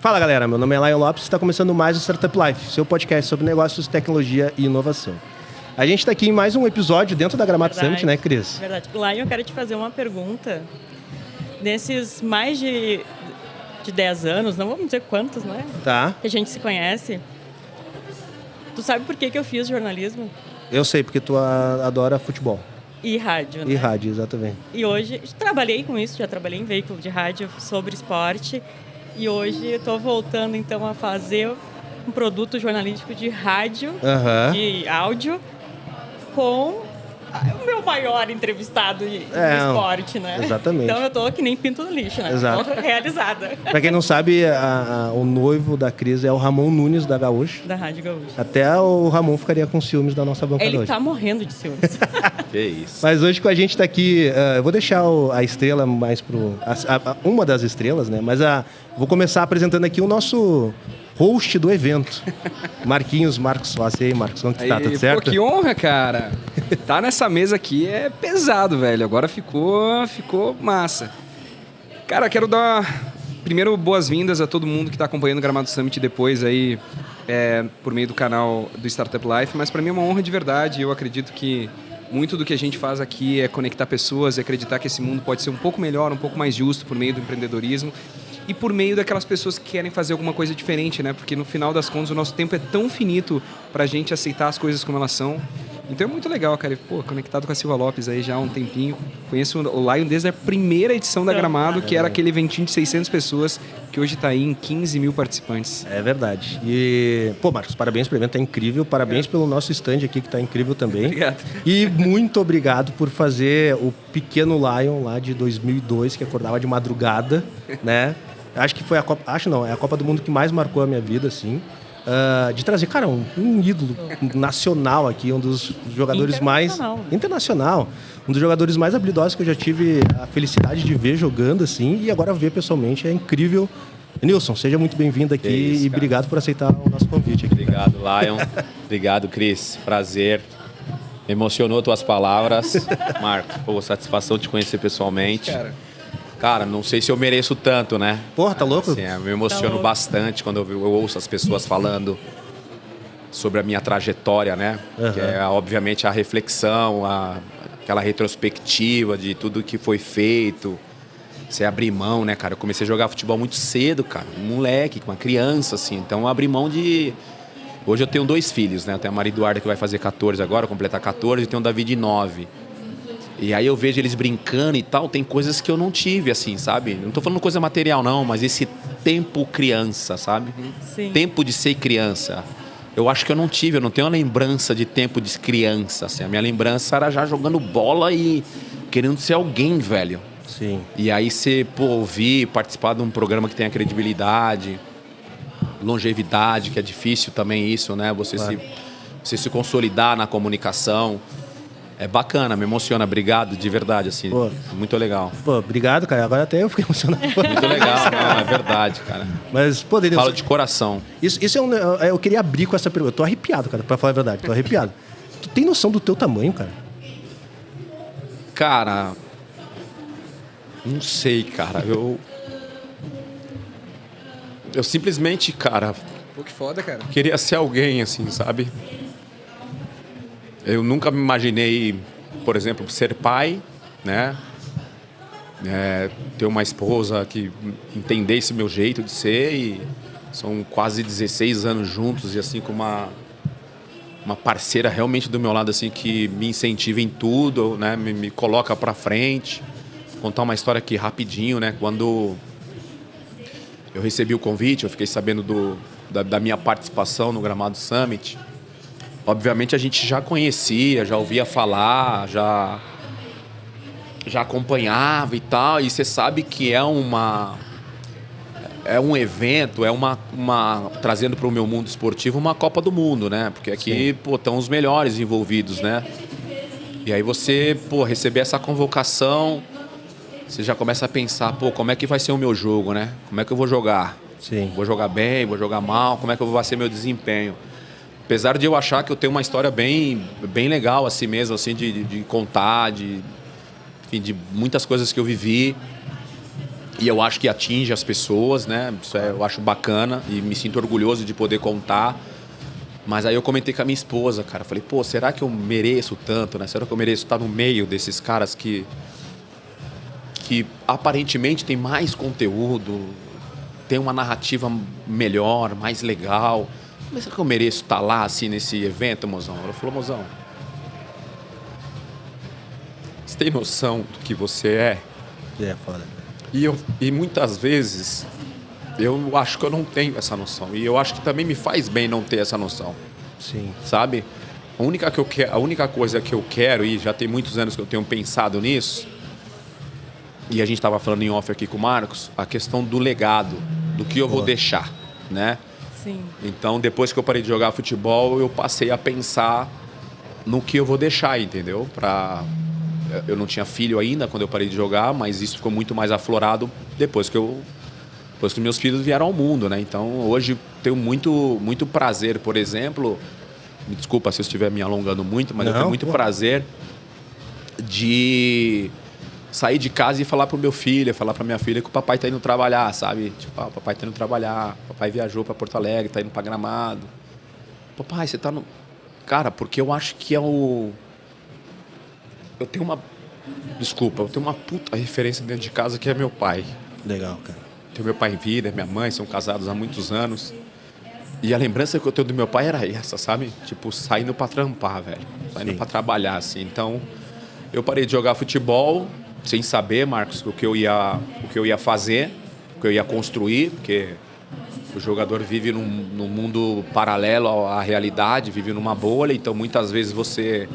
Fala galera, meu nome é Lion Lopes e está começando mais o Startup Life, seu podcast sobre negócios, tecnologia e inovação. A gente está aqui em mais um episódio dentro da Gramado Summit, né, Cris? Verdade. Lion, eu quero te fazer uma pergunta. Nesses mais de 10 anos, não vamos dizer quantos, né? Tá. Que a gente se conhece. Tu sabe por que eu fiz jornalismo? Eu sei, porque tu adora futebol. E rádio, né? E rádio, exatamente. E hoje, trabalhei com isso, já trabalhei em veículo de rádio sobre esporte. E hoje eu estou voltando, então, a fazer um produto jornalístico de rádio, de áudio, com o meu maior entrevistado de esporte, né? Exatamente. Então eu tô que nem pinto no lixo, né? Exato. Tô realizada. Pra quem não sabe, o noivo da Cris é o Ramon Nunes, da Gaúcha. Da Rádio Gaúcha. Até o Ramon ficaria com ciúmes da nossa bancada Ele hoje. tá morrendo de ciúmes. Que isso. Mas hoje com a gente tá aqui, eu vou deixar a estrela mais pro... uma das estrelas, né? Mas vou começar apresentando aqui o nosso host do evento. Marcos Sócio. E aí, Marcos, como que tá? Tudo certo? Pô, que honra, cara. Tá nessa mesa aqui é pesado, velho. Agora ficou massa. Cara, quero dar primeiro boas-vindas a todo mundo que tá acompanhando o Gramado Summit depois aí, por meio do canal do Startup Life. Mas para mim é uma honra de verdade. Eu acredito que muito do que a gente faz aqui é conectar pessoas e acreditar que esse mundo pode ser um pouco melhor, um pouco mais justo por meio do empreendedorismo. E por meio daquelas pessoas que querem fazer alguma coisa diferente, né? Porque no final das contas o nosso tempo é tão finito pra gente aceitar as coisas como elas são. Então é muito legal, cara. Pô, conectado com a Silva Lopes aí já há um tempinho. Conheço o Lion desde a primeira edição da Gramado, que era aquele eventinho de 600 pessoas, que hoje tá aí em 15 mil participantes. É verdade. E, pô, Marcos, parabéns pelo evento, tá incrível. Parabéns pelo nosso stand aqui, que tá incrível também. Obrigado. E muito obrigado por fazer o Pequeno Lion lá de 2002, que acordava de madrugada, né? Acho que foi é a Copa do Mundo que mais marcou a minha vida, assim. De trazer, cara, um ídolo nacional aqui, um dos jogadores internacional, um dos jogadores mais habilidosos que eu já tive a felicidade de ver jogando, assim, e agora ver pessoalmente é incrível. Nilson, seja muito bem-vindo aqui e obrigado por aceitar o nosso convite aqui. Obrigado, Lion. Obrigado, Cris. Prazer. Emocionou tuas palavras. Marcos, pô, satisfação te conhecer pessoalmente. Cara, não sei se eu mereço tanto, né? Porra, tá louco? Assim, eu me emociono bastante quando eu ouço as pessoas falando sobre a minha trajetória, né? Que é, obviamente, a reflexão, aquela retrospectiva de tudo que foi feito. Você abrir mão, né, cara? Eu comecei a jogar futebol muito cedo, cara. Um moleque, uma criança, assim. Então, eu abri mão de... Hoje eu tenho 2 filhos, né? Eu tenho a Maria Eduarda, que vai fazer 14 agora, completar 14, e tenho o Davi de 9. E aí eu vejo eles brincando e tal, tem coisas que eu não tive, assim, sabe? Não tô falando coisa material, não, mas esse tempo criança, sabe? Sim. Tempo de ser criança. Eu acho que eu não tive, eu não tenho uma lembrança de tempo de criança, assim. A minha lembrança era já jogando bola e querendo ser alguém, velho. Sim. E aí você, ouvir, participar de um programa que tenha credibilidade, longevidade, que é difícil também isso, né? Você se consolidar na comunicação. É bacana, me emociona. Obrigado, de verdade, assim. Pô. Muito legal. Pô, obrigado, cara. Agora até eu fiquei emocionado. Muito legal, não, é verdade, cara. Mas, pô, Denilson, Falo de coração. Isso eu queria abrir com essa pergunta. Eu tô arrepiado, cara, pra falar a verdade. Tô arrepiado. Tu tem noção do teu tamanho, cara? Cara, não sei, cara. Eu simplesmente, cara, Pô, que foda, cara. queria ser alguém, assim, sabe? Eu nunca me imaginei, por exemplo, ser pai, né? Ter uma esposa que entendesse meu jeito de ser, e são quase 16 anos juntos, e assim, com uma parceira realmente do meu lado, assim, que me incentiva em tudo, né? Me coloca pra frente. Contar uma história aqui rapidinho, né? Quando eu recebi o convite, eu fiquei sabendo da minha participação no Gramado Summit. Obviamente a gente já conhecia, já ouvia falar, já acompanhava e tal, e você sabe que é um evento, trazendo para o meu mundo esportivo uma Copa do Mundo, né? Porque aqui, estão os melhores envolvidos, né? E aí você, receber essa convocação, você já começa a pensar, como é que vai ser o meu jogo, né? Como é que eu vou jogar? Sim. Vou jogar bem, vou jogar mal, como é que vai ser meu desempenho? Apesar de eu achar que eu tenho uma história bem legal assim mesmo, assim, de contar, de muitas coisas que eu vivi. E eu acho que atinge as pessoas, né? Isso eu acho bacana e me sinto orgulhoso de poder contar. Mas aí eu comentei com a minha esposa, cara. Falei, pô, será que eu mereço tanto, né? Será que eu mereço estar no meio desses caras que aparentemente tem mais conteúdo, tem uma narrativa melhor, mais legal? Mas será que eu mereço estar lá, assim, nesse evento, mozão? Ela falou, mozão, você tem noção do que você é? É, foda. E muitas vezes eu acho que eu não tenho essa noção. E eu acho que também me faz bem não ter essa noção. Sim. Sabe? A única coisa que eu quero, e já tem muitos anos que eu tenho pensado nisso, e a gente estava falando em off aqui com o Marcos, a questão do legado, do que eu vou deixar, né? Sim. Então, depois que eu parei de jogar futebol, eu passei a pensar no que eu vou deixar, entendeu? Eu não tinha filho ainda quando eu parei de jogar, mas isso ficou muito mais aflorado depois que meus filhos vieram ao mundo, né? Então, hoje tenho muito prazer, por exemplo, me desculpa se eu estiver me alongando muito, mas eu tenho muito prazer de sair de casa e falar pro meu filho, falar pra minha filha que o papai tá indo trabalhar, sabe? Tipo, o papai tá indo trabalhar, o papai viajou pra Porto Alegre, tá indo pra Gramado. Papai, você tá no... Cara, porque eu acho que eu tenho uma puta referência dentro de casa que é meu pai. Legal, cara. Tenho meu pai em vida, minha mãe, são casados há muitos anos. E a lembrança que eu tenho do meu pai era essa, sabe? Tipo, saindo pra trampar, velho. Saindo pra trabalhar, assim. Então, eu parei de jogar futebol sem saber, Marcos, o que eu ia fazer, o que eu ia construir, porque o jogador vive num mundo paralelo à realidade, vive numa bolha, então muitas vezes você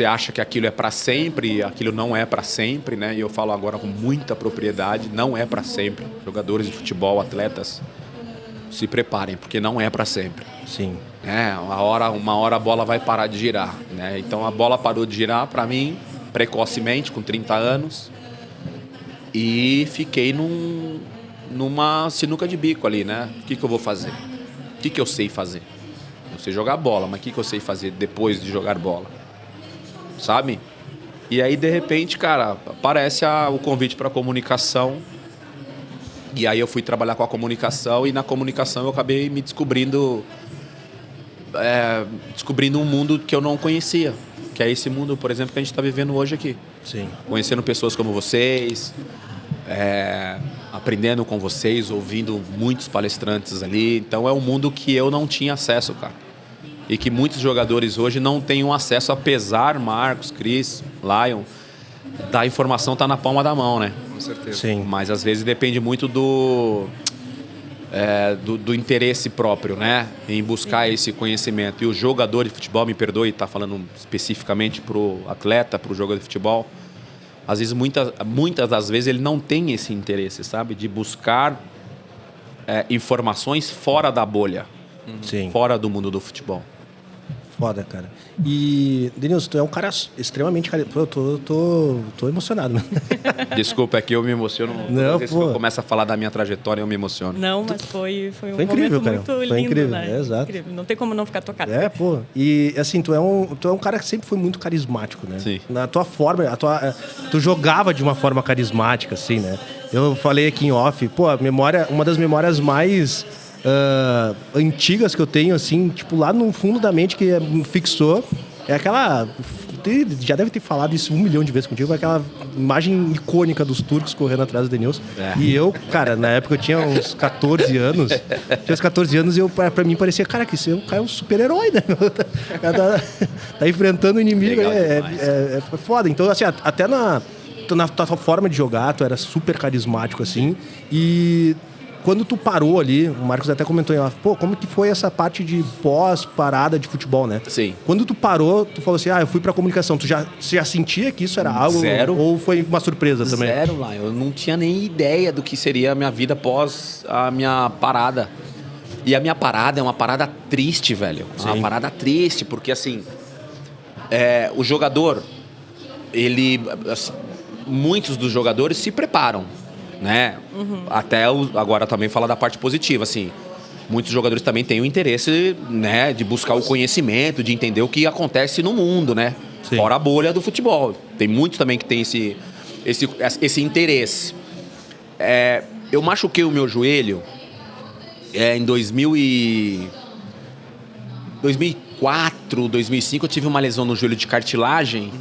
acha que aquilo é para sempre, aquilo não é para sempre, né? E eu falo agora com muita propriedade, não é para sempre. Jogadores de futebol, atletas, se preparem, porque não é para sempre. Sim. Uma hora a bola vai parar de girar, né? Então a bola parou de girar para mim precocemente, com 30 anos, e fiquei numa sinuca de bico ali, né? O que eu vou fazer? O que eu sei fazer? Eu sei jogar bola, mas o que eu sei fazer depois de jogar bola? Sabe? E aí, de repente, cara, aparece o convite para comunicação. E aí eu fui trabalhar com a comunicação, e na comunicação eu acabei me descobrindo um mundo que eu não conhecia, que é esse mundo, por exemplo, que a gente está vivendo hoje aqui. Sim. Conhecendo pessoas como vocês, aprendendo com vocês, ouvindo muitos palestrantes ali. Então é um mundo que eu não tinha acesso, cara. E que muitos jogadores hoje não têm acesso, apesar, Marcos, Cris, Lion, da informação tá na palma da mão, né? Com certeza. Sim. Mas às vezes depende muito do interesse próprio, né? Em buscar esse conhecimento. E o jogador de futebol, me perdoe, tá falando especificamente pro atleta, pro jogador de futebol, às vezes, muitas das vezes, ele não tem esse interesse, sabe? De buscar informações fora da bolha. Sim. Fora do mundo do futebol. Foda, cara. E, Denilson, tu é um cara extremamente... Pô, eu tô emocionado, mano. Desculpa, é que eu me emociono. Não, pô. Eu começo a falar da minha trajetória, eu me emociono. Não, mas foi um incrível, momento cara. muito Foi lindo, incrível, né? exato. Incrível. Não tem como não ficar tocado. Pô. E, assim, tu é um cara que sempre foi muito carismático, né? Sim. Na tua forma, tu jogava de uma forma carismática, assim, né? Eu falei aqui em off, pô, uma das memórias mais... antigas que eu tenho, assim, tipo, lá no fundo da mente que me fixou, é aquela... Já deve ter falado isso 1 milhão de vezes contigo, aquela imagem icônica dos turcos correndo atrás do Denilson. E eu, cara, na época eu tinha uns 14 anos. E pra mim parecia, cara, que esse cara é um super-herói, né? Tá enfrentando o inimigo. É foda. Então, assim, até na tua forma de jogar, tu era super carismático, assim. E... quando tu parou ali, o Marcos até comentou em off, pô, como que foi essa parte de pós-parada de futebol, né? Sim. Quando tu parou, tu falou assim, eu fui pra comunicação. Você já sentia que isso era algo? Zero. Ou foi uma surpresa também? Zero lá. Eu não tinha nem ideia do que seria a minha vida após a minha parada. E a minha parada é uma parada triste, velho. É uma parada triste, porque assim, o jogador, muitos dos jogadores se preparam, né? Agora também falar da parte positiva, assim, muitos jogadores também têm o interesse, né, de buscar o conhecimento, de entender o que acontece no mundo, né? Sim. Fora a bolha do futebol. Tem muitos também que têm esse interesse. Eu machuquei o meu joelho em 2004, 2005, eu tive uma lesão no joelho de cartilagem.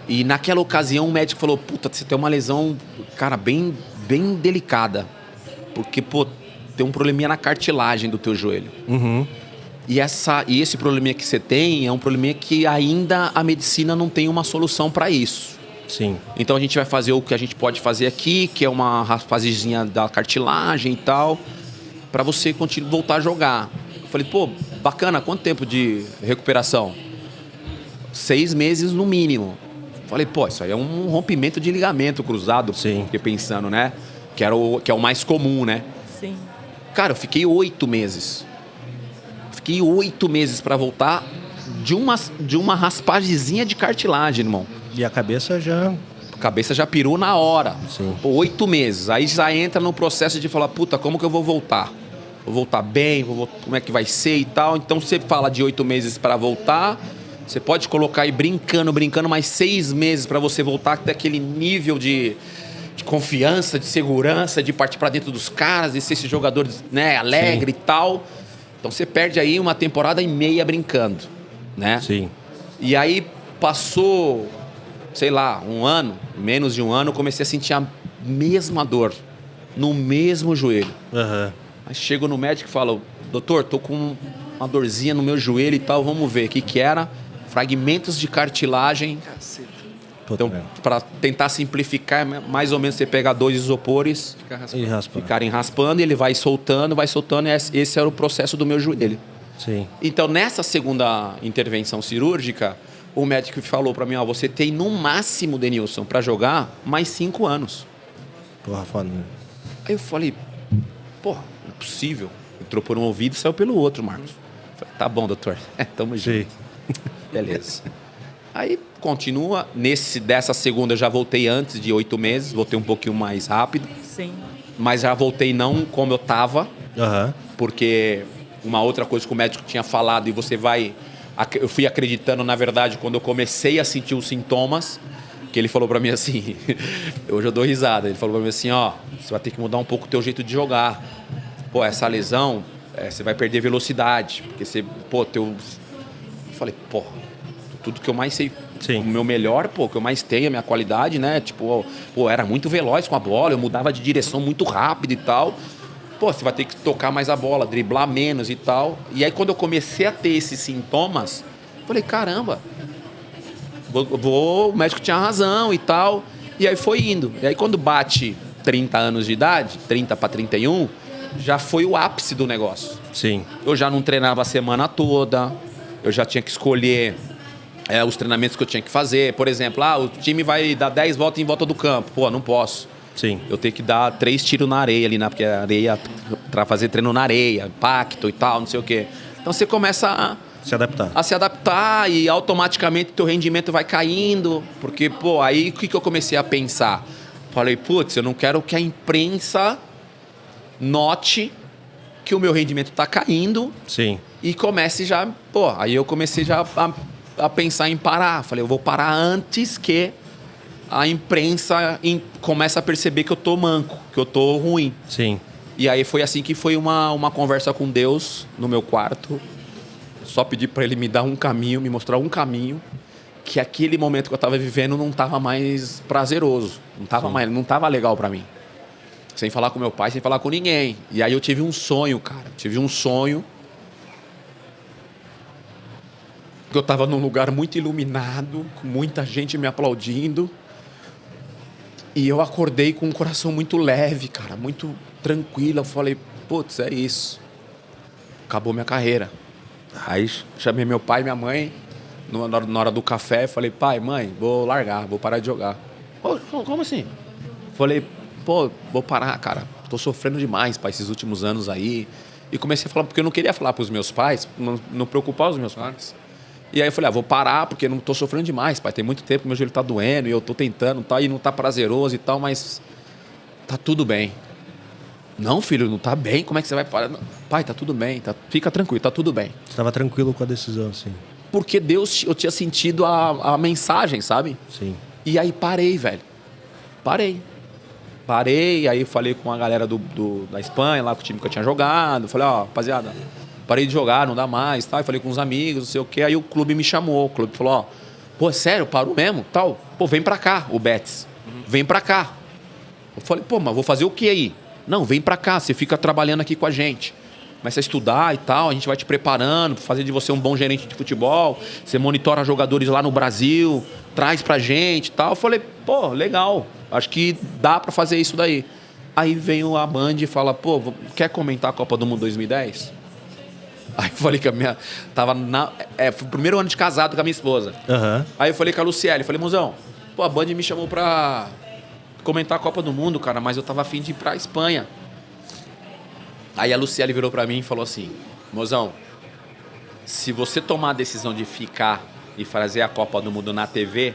E naquela ocasião o médico falou, puta, você tem uma lesão, cara, bem delicada. Porque, pô, tem um probleminha na cartilagem do teu joelho. E esse probleminha que você tem é um probleminha que ainda a medicina não tem uma solução para isso. Sim. Então a gente vai fazer o que a gente pode fazer aqui, que é uma raspagemzinha da cartilagem e tal, para você voltar a jogar. Eu falei, pô, bacana, quanto tempo de recuperação? 6 meses no mínimo. Falei, pô, isso aí é um rompimento de ligamento cruzado. Sim. Fiquei pensando, né? Que é o mais comum, né? Sim. Cara, eu fiquei 8 meses. Fiquei 8 meses para voltar de uma raspagemzinha de cartilagem, irmão. E a cabeça já... A cabeça já pirou na hora. Sim. Pô, 8 meses. Aí já entra no processo de falar, puta, como que eu vou voltar? Vou voltar bem? Como é que vai ser e tal? Então, você fala de 8 meses para voltar... Você pode colocar aí brincando, mais 6 meses para você voltar até aquele nível de confiança, de segurança, de partir para dentro dos caras, de ser esse jogador, né, alegre e tal. Então você perde aí uma temporada e meia brincando, né? Sim. E aí passou, sei lá, um ano, menos de um ano, eu comecei a sentir a mesma dor no mesmo joelho. Aí chego no médico e falo, doutor, tô com uma dorzinha no meu joelho e tal, vamos ver o que era. Fragmentos de cartilagem. Então, para tentar simplificar, mais ou menos você pega 2 isopores, ficarem raspando, e ele vai soltando, e esse era o processo do meu joelho. Sim. Então, nessa segunda intervenção cirúrgica, o médico falou para mim, você tem no máximo, Denilson, para jogar mais 5 anos. Porra, foda, né? Aí eu falei, porra, não é possível. Entrou por um ouvido e saiu pelo outro, Marcos. Falei, tá bom, doutor. Tamo junto. Beleza. Aí continua. Dessa segunda eu já voltei antes de 8 meses. Voltei um pouquinho mais rápido. Sim. Mas já voltei não como eu tava. Porque uma outra coisa que o médico tinha falado, e eu fui acreditando, na verdade, quando eu comecei a sentir os sintomas, que ele falou pra mim assim, hoje eu dou risada, ele falou pra mim assim, você vai ter que mudar um pouco o teu jeito de jogar. Pô, essa lesão, você vai perder velocidade, porque eu falei, tudo que eu mais sei, o meu melhor, que eu mais tenho, a minha qualidade, né? Tipo, era muito veloz com a bola, eu mudava de direção muito rápido e tal. Você vai ter que tocar mais a bola, driblar menos e tal. E aí, quando eu comecei a ter esses sintomas, falei, caramba, o médico tinha razão e tal. E aí foi indo. E aí, quando bate 30 anos de idade, 30 para 31, já foi o ápice do negócio. Sim. Eu já não treinava a semana toda, eu já tinha que escolher os treinamentos que eu tinha que fazer. Por exemplo, o time vai dar 10 voltas em volta do campo. Não posso. Sim. Eu tenho que dar 3 tiros na areia ali, porque a areia, para fazer treino na areia, impacto e tal, não sei o quê. Então você começa a se adaptar e automaticamente teu rendimento vai caindo. Porque, aí o que eu comecei a pensar? Falei, eu não quero que a imprensa note que o meu rendimento está caindo. Sim. E comece já, aí eu comecei já a pensar em parar. Falei, eu vou parar antes que a imprensa comece a perceber que eu tô manco, que eu tô ruim. Sim. E aí foi assim que foi uma conversa com Deus no meu quarto. Só pedi para ele me dar um caminho, me mostrar um caminho, que aquele momento que eu tava vivendo não tava mais prazeroso. Não tava legal para mim. Sem falar com meu pai, sem falar com ninguém. E aí eu tive um sonho, cara. Tive um sonho. Eu estava num lugar muito iluminado, com muita gente me aplaudindo. E eu acordei com um coração muito leve, cara. Muito tranquilo. Eu falei, é isso. Acabou minha carreira. Aí chamei meu pai e minha mãe. Na hora do café, falei, pai, mãe, vou largar, vou parar de jogar. Como assim? Falei, vou parar, cara. Tô sofrendo demais, pai, esses últimos anos aí. E comecei a falar, porque eu não queria falar pros meus pais, não preocupar os meus pais. E aí eu falei, vou parar, porque eu não tô sofrendo demais, pai. Tem muito tempo que meu joelho tá doendo e eu tô tentando, tá, e não tá prazeroso e tal, mas tá tudo bem. Não, filho, não tá bem, como é que você vai parar? Pai, tá tudo bem, fica tranquilo, tá tudo bem. Você tava tranquilo com a decisão, sim. Porque eu tinha sentido a mensagem, sabe? Sim. E aí parei, velho. Parei. Parei, aí falei com a galera da Espanha, lá com o time que eu tinha jogado. Falei, ó, rapaziada, parei de jogar, não dá mais, tal. E falei com uns amigos, não sei o quê. Aí o clube me chamou, o clube falou, ó, pô, sério, parou mesmo? Tal. Pô, vem pra cá, o Betis. Vem pra cá. Eu falei, pô, mas vou fazer o quê aí? Não, vem pra cá, você fica trabalhando aqui com a gente. Começa a estudar e tal, a gente vai te preparando, fazer de você um bom gerente de futebol, você monitora jogadores lá no Brasil, traz pra gente e tal. Eu falei, pô, legal, acho que dá pra fazer isso daí. Aí veio a Band e fala, pô, quer comentar a Copa do Mundo 2010? Aí eu falei que a minha... foi o primeiro ano de casado com a minha esposa. Aí eu falei com a Luciele, falei, mozão, pô, a Band me chamou pra comentar a Copa do Mundo, cara, mas eu tava afim de ir pra Espanha. Aí a Luciele virou pra mim e falou assim, mozão, se você tomar a decisão de ficar e fazer a Copa do Mundo na TV,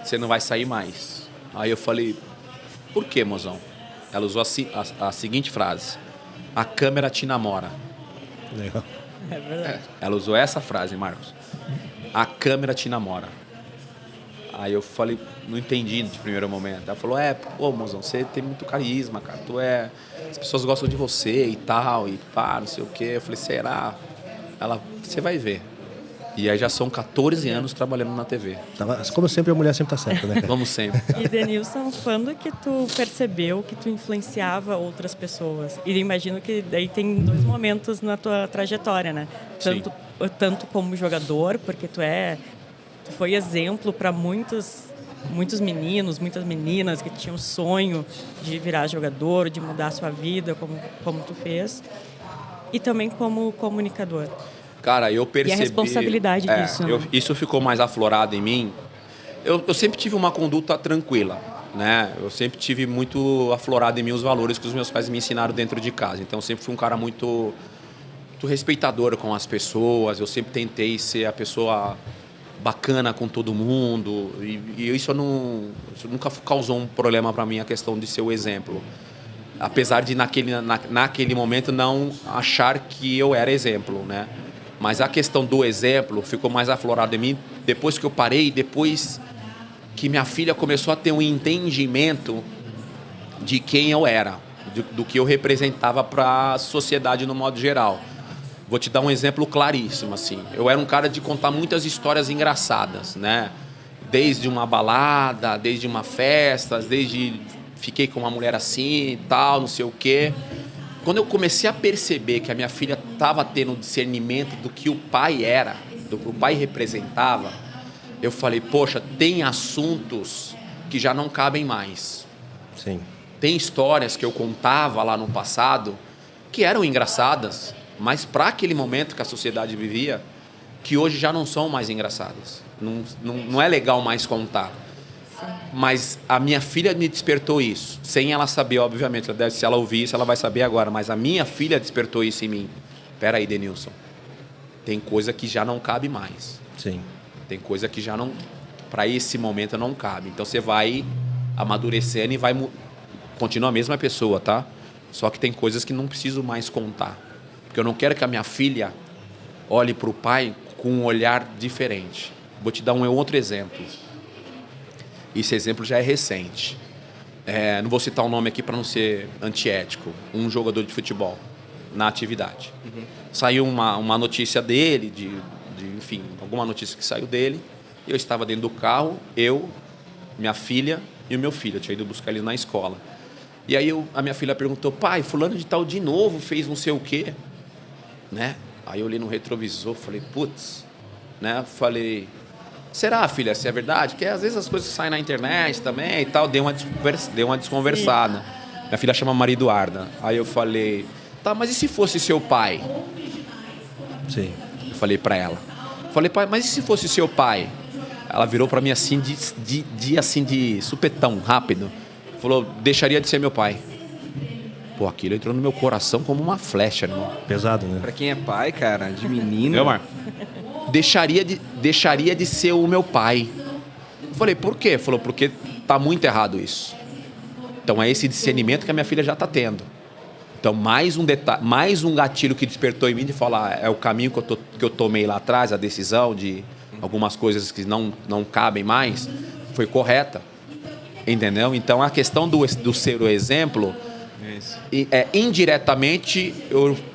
você não vai sair mais. Aí eu falei, por quê, mozão? Ela usou a seguinte frase, a câmera te namora. Legal. É verdade. Ela usou essa frase, Marcos. A câmera te namora. Aí eu falei, não entendi de primeiro momento. Ela falou, pô, mozão, você tem muito carisma, cara. As pessoas gostam de você e tal, e pá, não sei o quê. Eu falei, será? Ela, você vai ver. E aí já são 14 anos trabalhando na TV. Como sempre, a mulher sempre tá certa, né, cara? Vamos sempre. E, Denilson, quando que tu percebeu que tu influenciava outras pessoas? E imagino que daí tem 2 momentos na tua trajetória, né? Tanto como jogador, porque tu foi exemplo para muitos meninos, muitas meninas que tinham sonho de virar jogador, de mudar a sua vida, como tu fez. E também como comunicador. Cara, eu percebi... E a responsabilidade disso. Né? Isso ficou mais aflorado em mim. Eu sempre tive uma conduta tranquila, né? Eu sempre tive muito aflorado em mim os valores que os meus pais me ensinaram dentro de casa. Então, eu sempre fui um cara muito respeitador com as pessoas. Eu sempre tentei ser a pessoa bacana com todo mundo. E isso nunca causou um problema para mim, a questão de ser o exemplo. Apesar de, naquele momento, não achar que eu era exemplo, né? Mas a questão do exemplo ficou mais aflorada em mim depois que eu parei, depois que minha filha começou a ter um entendimento de quem eu era, do que eu representava para a sociedade no modo geral. Vou te dar um exemplo claríssimo, assim. Eu era um cara de contar muitas histórias engraçadas, né? Desde uma balada, desde uma festa, desde fiquei com uma mulher assim e tal, não sei o quê. Quando eu comecei a perceber que a minha filha estava tendo discernimento do que o pai era, do que o pai representava, eu falei, poxa, tem assuntos que já não cabem mais. Sim. Tem histórias que eu contava lá no passado que eram engraçadas, mas para aquele momento que a sociedade vivia, que hoje já não são mais engraçadas. Não é legal mais contar. Mas a minha filha me despertou isso, sem ela saber, obviamente. Se ela ouvir isso, ela vai saber agora. Mas a minha filha despertou isso em mim. Espera aí, Denilson. Tem coisa que já não cabe mais. Sim. Tem coisa que já não... Para esse momento não cabe. Então você vai amadurecendo e vai... Continua a mesma pessoa, tá? Só que tem coisas que não preciso mais contar. Porque eu não quero que a minha filha olhe para o pai com um olhar diferente. Vou te dar um outro exemplo. Esse exemplo já é recente. Não vou citar o nome aqui para não ser antiético. Um jogador de futebol na atividade. Saiu uma notícia dele, enfim, alguma notícia que saiu dele. Eu estava dentro do carro, eu, minha filha e o meu filho. Eu tinha ido buscar eles na escola. E aí a minha filha perguntou, pai, fulano de tal de novo fez não sei o quê. Né? Aí eu olhei no retrovisor, falei, putz, né? Falei... Será, filha, se é verdade? Porque às vezes as coisas saem na internet também e tal. Deu uma desconversada. Sim. Minha filha chama Maria Eduarda. Aí eu falei, tá, mas e se fosse seu pai? Sim. Eu falei pra ela. Falei, pai, mas e se fosse seu pai? Ela virou pra mim assim, de supetão, rápido. Falou, deixaria de ser meu pai. Pô, aquilo entrou no meu coração como uma flecha, irmão. Pesado, né? Pra quem é pai, cara, de menino... Meu, Mar? Deixaria de ser o meu pai. Eu falei, por quê? Falou, porque tá muito errado isso. Então é esse discernimento que a minha filha já tá tendo. Então mais um gatilho que despertou em mim de falar, é o caminho que eu tomei lá atrás, a decisão de algumas coisas que não cabem mais, foi correta. Entendeu? Então, a questão do ser o exemplo, indiretamente,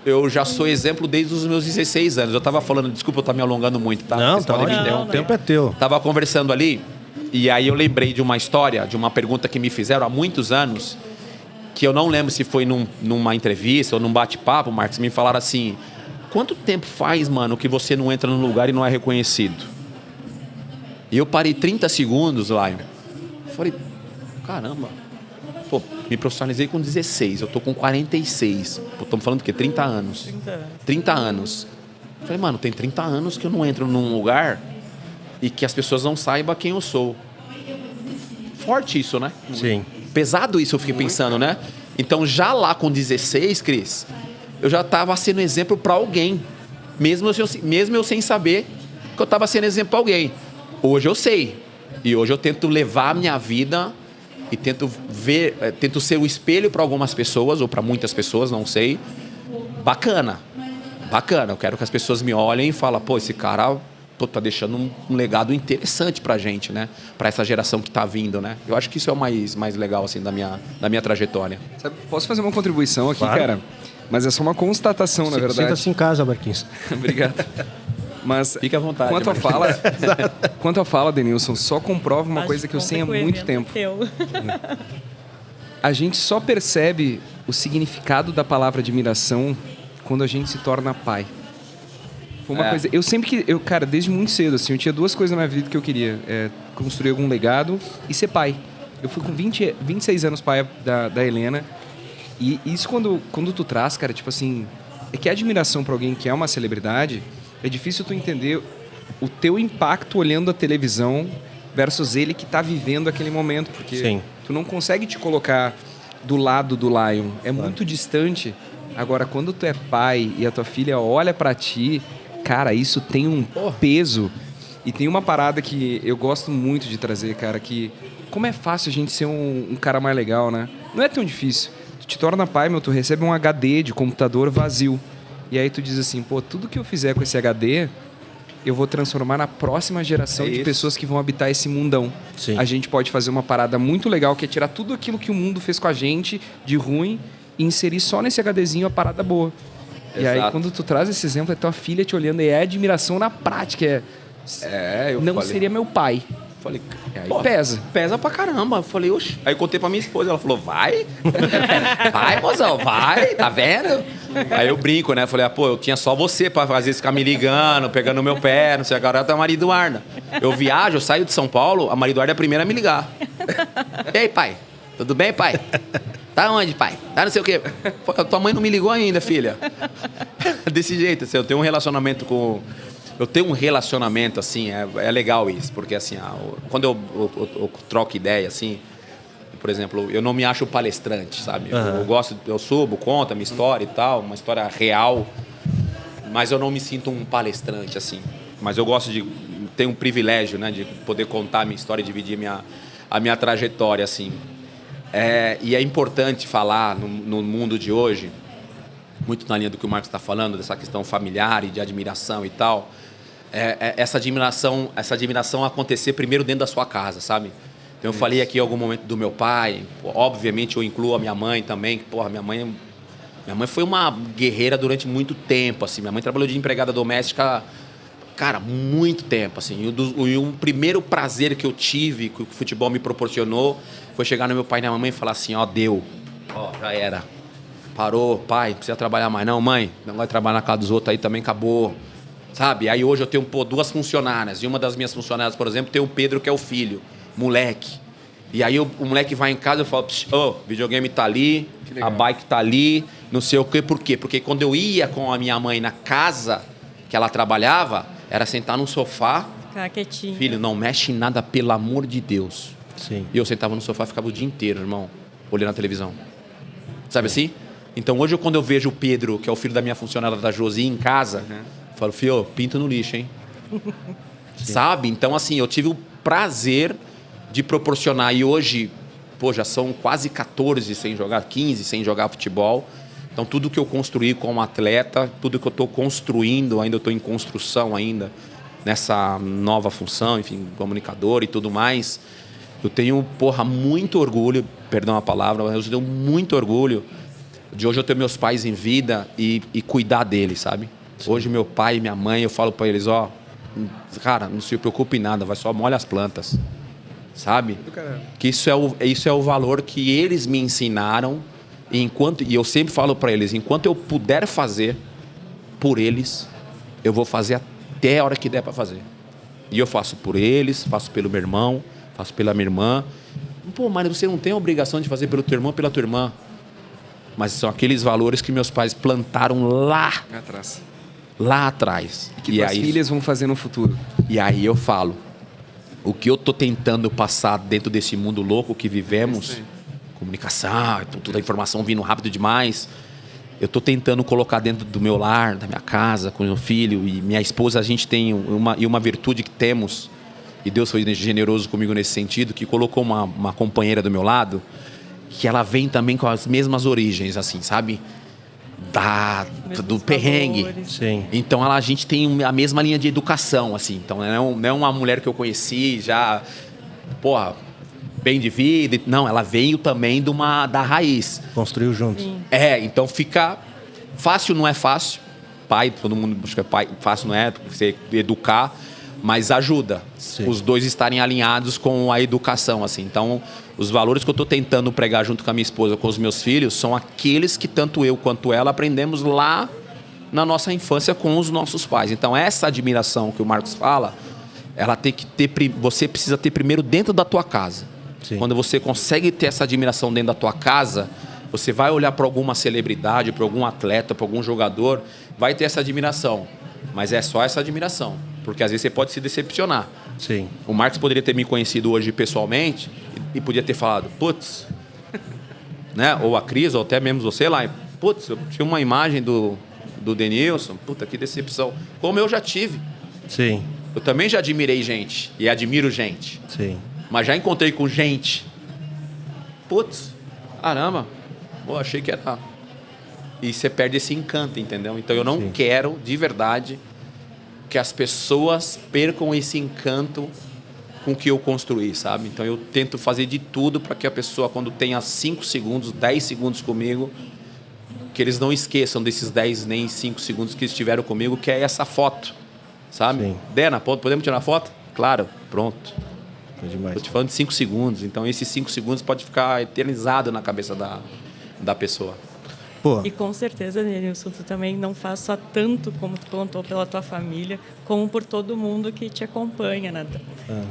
eu já sou exemplo desde os meus 16 anos. Eu estava falando, desculpa eu estar me alongando muito, tá? Não, tá ótimo. O tempo é teu. Estava conversando ali, e aí eu lembrei de uma história, de uma pergunta que me fizeram há muitos anos, que eu não lembro se foi numa entrevista ou num bate-papo, Marcos, me falaram assim, quanto tempo faz, mano, que você não entra num lugar e não é reconhecido? E eu parei 30 segundos, Lion. Falei, caramba, pô, me profissionalizei com 16, eu tô com 46. Pô, estamos falando do quê? 30 anos. 30 anos. Falei, mano, tem 30 anos que eu não entro num lugar e que as pessoas não saibam quem eu sou. Forte isso, né? Sim. Pesado isso, eu fiquei pensando, né? Então, já lá com 16, Cris, eu já estava sendo exemplo para alguém. Mesmo eu sem saber que eu estava sendo exemplo para alguém. Hoje eu sei. E hoje eu tento levar a minha vida e tento ser o espelho para algumas pessoas, ou para muitas pessoas, não sei. Bacana. Eu quero que as pessoas me olhem e falem, pô, esse cara tá deixando um legado interessante pra gente, né? Pra essa geração que tá vindo, né? Eu acho que isso é o mais legal, assim, da minha trajetória. Posso fazer uma contribuição aqui, claro. Cara? Mas é só uma constatação, na verdade. Senta-se em casa, Marquinhos. Obrigado. Mas fica à vontade. Quanto à fala, Denilson, só comprova uma coisa que eu sei há muito tempo. A gente só percebe o significado da palavra admiração quando a gente se torna pai. Foi uma coisa... Cara, desde muito cedo, assim, eu tinha duas coisas na minha vida que eu queria. Construir algum legado e ser pai. Eu fui com 26 anos pai da Helena. E isso quando tu traz, cara, tipo assim... É que a admiração pra alguém que é uma celebridade... É difícil tu entender o teu impacto olhando a televisão versus ele que tá vivendo aquele momento. Porque Sim. Tu não consegue te colocar do lado do Lion. É muito distante. Agora, quando tu é pai e a tua filha olha pra ti, cara, isso tem um peso. E tem uma parada que eu gosto muito de trazer, cara, que... Como é fácil a gente ser um cara mais legal, né? Não é tão difícil. Tu te torna pai, tu recebe um HD de computador vazio. E aí tu diz assim, pô, tudo que eu fizer com esse HD, eu vou transformar na próxima geração de pessoas que vão habitar esse mundão. Sim. A gente pode fazer uma parada muito legal, que é tirar tudo aquilo que o mundo fez com a gente, de ruim, e inserir só nesse HDzinho a parada boa. Exato. E aí, quando tu traz esse exemplo, é tua filha te olhando, e é admiração na prática. Seria meu pai. Falei, pesa pra caramba. Eu falei, oxe. Aí eu contei pra minha esposa, ela falou, vai? Vai, mozão, vai, tá vendo? Aí eu brinco, né? Falei, pô, eu tinha só você pra às vezes ficar me ligando, pegando no meu pé, não sei, agora tá a Maria Eduarda. Eu viajo, eu saio de São Paulo, a Maria Eduarda é a primeira a me ligar. E aí, pai? Tudo bem, pai? Tá onde, pai? Tá não sei o quê. Tua mãe não me ligou ainda, filha. Desse jeito, assim, eu tenho um relacionamento com... assim, é legal isso, porque assim, quando eu troco ideia, assim, por exemplo, eu não me acho palestrante, sabe? Uhum. Eu subo, conto a minha história e tal, uma história real, mas eu não me sinto um palestrante, assim. Mas eu gosto de ter um privilégio, né, de poder contar a minha história e dividir a minha trajetória, assim. E é importante falar no mundo de hoje, muito na linha do que o Marcos está falando, dessa questão familiar e de admiração e tal, essa admiração acontecer primeiro dentro da sua casa, sabe? Então, eu falei aqui em algum momento do meu pai, obviamente eu incluo a minha mãe também, porra, minha mãe foi uma guerreira durante muito tempo, assim, minha mãe trabalhou de empregada doméstica, cara, muito tempo, assim, e um primeiro prazer que eu tive, que o futebol me proporcionou, foi chegar no meu pai e na minha mãe e falar assim, deu, já era. Parou, pai, não precisa trabalhar mais não, mãe, não vai trabalhar na casa dos outros aí também, acabou, sabe? Aí hoje eu tenho, duas funcionárias, e uma das minhas funcionárias, por exemplo, tem o Pedro, que é o filho, moleque. E aí o moleque vai em casa e eu falo, videogame tá ali, a bike tá ali, não sei o quê, por quê? Porque quando eu ia com a minha mãe na casa que ela trabalhava, era sentar num sofá, ficar quietinho. Filho, não mexe em nada, pelo amor de Deus. Sim. E eu sentava no sofá e ficava o dia inteiro, irmão, olhando a televisão. Sabe assim? Então, hoje, quando eu vejo o Pedro, que é o filho da minha funcionária da Josi, em casa, eu falo, filho, pinto no lixo, hein? Sabe? Então, assim, eu tive o prazer de proporcionar. E hoje, já são quase 14 sem jogar, 15 sem jogar futebol. Então, tudo que eu construí como atleta, tudo que eu estou construindo, ainda estou em construção ainda, nessa nova função, enfim, comunicador e tudo mais, Eu tenho, muito orgulho, perdão a palavra, mas eu tenho muito orgulho de hoje eu ter meus pais em vida e cuidar deles, sabe? Sim. Hoje meu pai e minha mãe, eu falo para eles, cara, não se preocupe em nada, vai só molha as plantas, sabe? Que isso é o valor que eles me ensinaram e eu sempre falo para eles, enquanto eu puder fazer por eles, eu vou fazer até a hora que der para fazer. E eu faço por eles, faço pelo meu irmão, faço pela minha irmã. Pô, mas você não tem a obrigação de fazer pelo teu irmão, pela tua irmã. Mas são aqueles valores que meus pais plantaram lá atrás. E que as filhas vão fazer no futuro. E aí eu falo, o que eu tô tentando passar dentro desse mundo louco que vivemos, comunicação, toda a informação vindo rápido demais, eu tô tentando colocar dentro do meu lar, da minha casa, com meu filho e minha esposa. A gente tem uma virtude que temos, e Deus foi generoso comigo nesse sentido, que colocou uma companheira do meu lado, que ela vem também com as mesmas origens, assim, sabe? Do perrengue. Sim. Então a gente tem a mesma linha de educação, assim. Então não é uma mulher que eu conheci já, bem de vida. Não, ela veio também da raiz. Construiu juntos. Sim. Então fica fácil, não é fácil. Pai, todo mundo busca pai, fácil não é, você educar, mas ajuda. Sim. Os dois estarem alinhados com a educação, assim. Então, os valores que eu estou tentando pregar junto com a minha esposa, com os meus filhos, são aqueles que tanto eu quanto ela aprendemos lá na nossa infância com os nossos pais. Então, essa admiração que o Marcos fala, ela tem que ter, você precisa ter primeiro dentro da tua casa. Sim. Quando você consegue ter essa admiração dentro da tua casa, você vai olhar para alguma celebridade, para algum atleta, para algum jogador, vai ter essa admiração. Mas é só essa admiração, porque às vezes você pode se decepcionar. Sim. O Marcos poderia ter me conhecido hoje pessoalmente e podia ter falado, putz, né? Ou a Cris, ou até mesmo você lá, putz, eu tinha uma imagem do Denilson, puta, que decepção. Como eu já tive. Sim. Eu também já admirei gente e admiro gente. Sim. Mas já encontrei com gente. Putz, caramba, achei que era... E você perde esse encanto, entendeu? Então eu não quero, de verdade, que as pessoas percam esse encanto com o que eu construí, sabe? Então eu tento fazer de tudo para que a pessoa, quando tenha 5 segundos, 10 segundos comigo, que eles não esqueçam desses 10 nem 5 segundos que estiveram comigo, que é essa foto, sabe? Sim. Dena, podemos tirar foto? Claro, pronto. É demais. Estou te falando de 5 segundos, então esses 5 segundos pode ficar eternizado na cabeça da pessoa. Pô. E com certeza, Denilson, tu também não faz só tanto como tu contou pela tua família, como por todo mundo que te acompanha, né?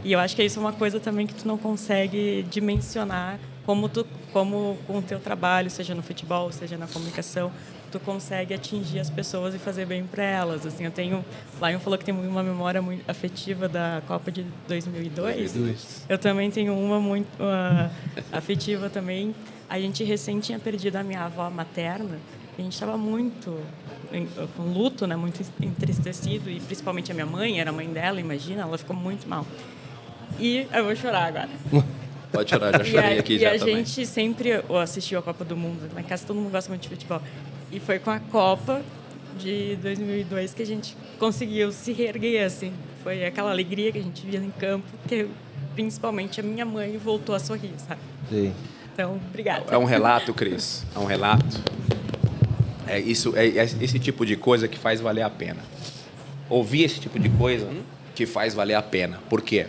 E eu acho que isso é uma coisa também que tu não consegue dimensionar como com o teu trabalho, seja no futebol, seja na comunicação, tu consegue atingir as pessoas e fazer bem para elas. Assim, o Lion falou que tem uma memória muito afetiva da Copa de 2002. Eu também tenho uma muito afetiva também. A gente recém tinha perdido a minha avó materna. A gente estava muito com luto, né? Muito entristecido. E principalmente a minha mãe, era a mãe dela, imagina. Ela ficou muito mal. E eu vou chorar agora. Pode chorar, já chorei aqui já também. E a gente sempre assistiu a Copa do Mundo. Na casa todo mundo gosta muito de futebol. E foi com a Copa de 2002 que a gente conseguiu se reerguer, assim. Foi aquela alegria que a gente via em campo, que principalmente a minha mãe voltou a sorrir, sabe? Sim. Então, obrigada. É um relato, Cris. É um relato. É esse tipo de coisa que faz valer a pena. Ouvir esse tipo de coisa que faz valer a pena. Por quê?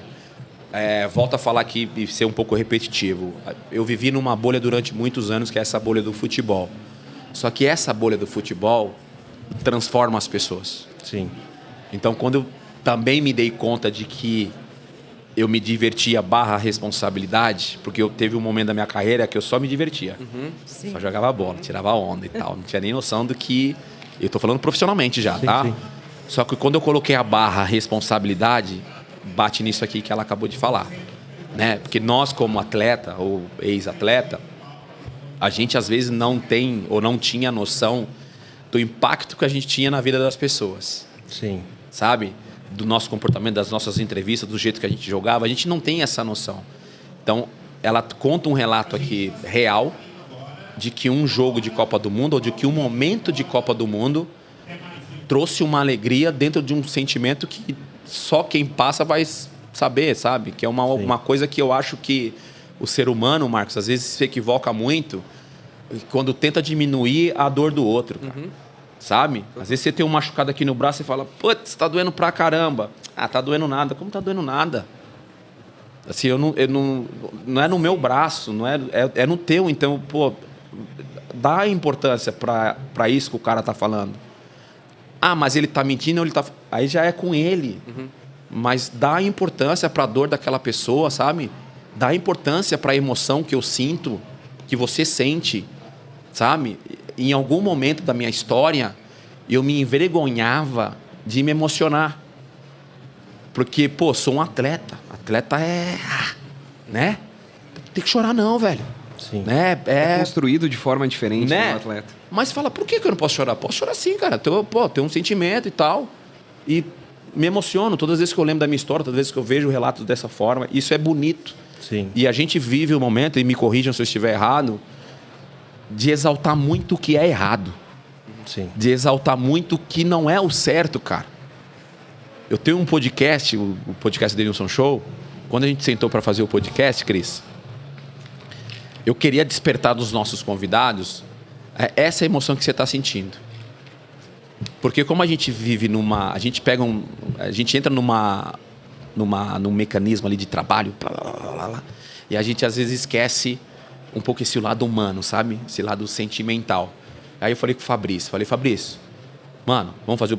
Volto a falar aqui e ser um pouco repetitivo. Eu vivi numa bolha durante muitos anos, que é essa bolha do futebol. Só que essa bolha do futebol transforma as pessoas. Sim. Então, quando eu também me dei conta de que eu me divertia / responsabilidade, porque eu teve um momento da minha carreira que eu só me divertia. Só jogava bola, tirava onda e tal. Não tinha nem noção do que... Eu tô falando profissionalmente já, tá? Sim. Só que quando eu coloquei a / responsabilidade, bate nisso aqui que ela acabou de falar, né? Porque nós, como atleta ou ex-atleta, a gente às vezes não tem ou não tinha noção do impacto que a gente tinha na vida das pessoas. Sim. Sabe? Do nosso comportamento, das nossas entrevistas, do jeito que a gente jogava, a gente não tem essa noção. Então, ela conta um relato aqui real de que um jogo de Copa do Mundo, ou de que um momento de Copa do Mundo trouxe uma alegria dentro de um sentimento que só quem passa vai saber, sabe? Que é uma coisa que eu acho que o ser humano, Marcos, às vezes se equivoca muito quando tenta diminuir a dor do outro, cara. Sabe? Às vezes você tem um machucado aqui no braço e fala, putz, tá doendo pra caramba. Ah, tá doendo nada. Como tá doendo nada? Assim, eu não é no meu braço, não é no teu. Então, pô, dá importância pra isso que o cara tá falando. Ah, mas ele tá mentindo ou ele tá... Aí já é com ele. Mas dá importância pra dor daquela pessoa, sabe? Dá importância pra emoção que eu sinto, que você sente, sabe? Em algum momento da minha história, eu me envergonhava de me emocionar. Porque, pô, sou um atleta. Atleta é... né? Tem que chorar não, velho. Sim. Né? É construído de forma diferente, né? do atleta. Mas fala, por que eu não posso chorar? Posso chorar sim, cara. Tem um sentimento e tal. E me emociono todas as vezes que eu lembro da minha história, todas as vezes que eu vejo relatos dessa forma. Isso é bonito. Sim. E a gente vive o momento, e me corrijam se eu estiver errado, de exaltar muito o que é errado. Sim. De exaltar muito o que não é o certo, cara. Eu tenho um podcast, o podcast do Denilson Show. Quando a gente sentou para fazer o podcast, Cris, eu queria despertar dos nossos convidados essa emoção que você está sentindo. Porque como a gente vive numa... A gente entra num mecanismo ali de trabalho, e a gente às vezes esquece um pouco esse lado humano, sabe? Esse lado sentimental. Aí eu falei com o Fabrício, mano, vamos fazer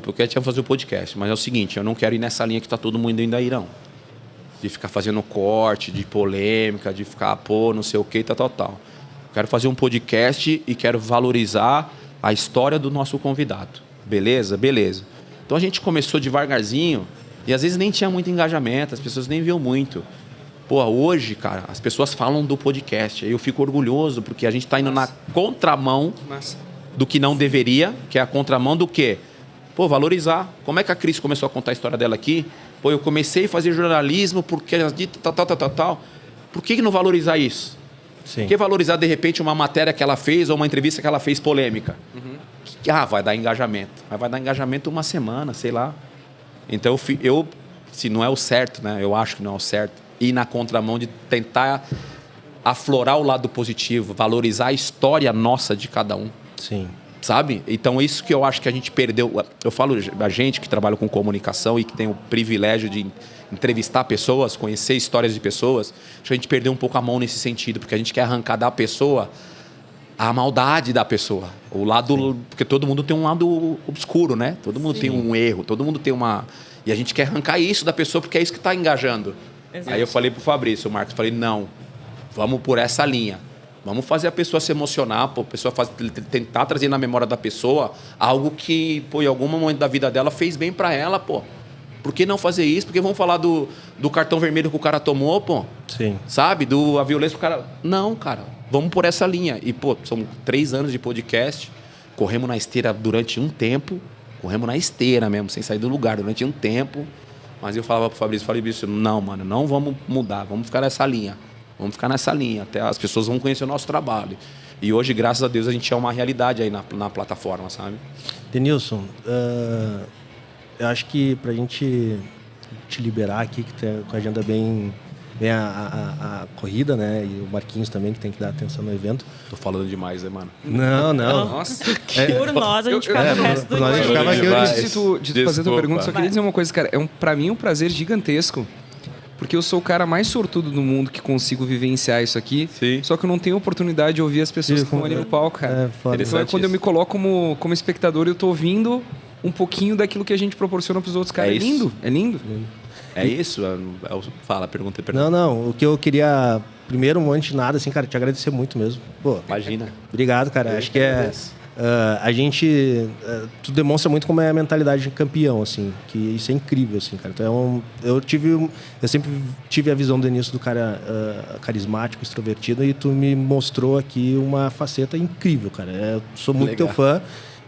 o podcast, mas é o seguinte, eu não quero ir nessa linha que tá todo mundo indo aí, não. De ficar fazendo corte, de polêmica, de ficar, pô, não sei o que, tal. Quero fazer um podcast e quero valorizar a história do nosso convidado. Beleza? Beleza. Então a gente começou devagarzinho e às vezes nem tinha muito engajamento, as pessoas nem viam muito. Pô, hoje, cara, as pessoas falam do podcast. Aí eu fico orgulhoso porque a gente tá indo na contramão do que não deveria, que é a contramão do quê? Pô, valorizar. Como é que a Cris começou a contar a história dela aqui? Pô, eu comecei a fazer jornalismo porque tal. Por que não valorizar isso? Sim. Por que valorizar, de repente, uma matéria que ela fez ou uma entrevista que ela fez polêmica? Vai dar engajamento. Mas vai dar engajamento uma semana, sei lá. Então, se não é o certo, né? Eu acho que não é o certo. Ir na contramão de tentar aflorar o lado positivo, valorizar a história nossa de cada um. Sim. Sabe? Então, isso que eu acho que a gente perdeu. Eu falo, a gente que trabalha com comunicação e que tem o privilégio de entrevistar pessoas, conhecer histórias de pessoas, acho que a gente perdeu um pouco a mão nesse sentido, porque a gente quer arrancar da pessoa a maldade da pessoa. O lado... Sim. Porque todo mundo tem um lado obscuro, né? Todo mundo Sim. tem um erro, todo mundo tem uma... E a gente quer arrancar isso da pessoa porque é isso que está engajando. Exato. Aí eu falei pro Fabrício, o Marcos, falei, não, vamos por essa linha. Vamos fazer a pessoa se emocionar, pô, a pessoa tentar trazer na memória da pessoa algo que, pô, em algum momento da vida dela fez bem para ela, pô. Por que não fazer isso? Porque vamos falar do cartão vermelho que o cara tomou, pô. Sim. Sabe? A violência que o cara... Não, cara. Vamos por essa linha. E, pô, são 3 anos de podcast. Corremos na esteira durante um tempo. Corremos na esteira mesmo, sem sair do lugar, durante um tempo. Mas eu falava pro Fabrício, não, mano, não vamos mudar. Vamos ficar nessa linha. Vamos ficar nessa linha. Até as pessoas vão conhecer o nosso trabalho. E hoje, graças a Deus, a gente é uma realidade aí na plataforma, sabe? Denilson, eu acho que pra gente te liberar aqui, que tá com a agenda bem a corrida, né? E o Marquinhos também, que tem que dar atenção no evento. Tô falando demais, né, mano? Não. Nossa. Por nós, a gente ficava o resto do dia. Antes de tu fazer a tua pergunta, só queria dizer uma coisa, cara. Pra mim é um prazer gigantesco. Porque eu sou o cara mais sortudo do mundo que consigo vivenciar isso aqui. Sim. Só que eu não tenho oportunidade de ouvir as pessoas que estão ali no palco, cara. Então, quando eu me coloco como espectador, eu tô ouvindo um pouquinho daquilo que a gente proporciona pros outros caras. É lindo, é lindo. É isso? Fala, pergunta. Não. O que eu queria, primeiro, antes de nada, assim, cara, te agradecer muito mesmo. Pô, imagina. Obrigado, cara. Acho que a gente... tu demonstra muito como é a mentalidade de campeão, assim. Que isso é incrível, assim, cara. Então, eu sempre tive a visão do Denilson do cara carismático, extrovertido, e tu me mostrou aqui uma faceta incrível, cara. Eu sou muito teu fã.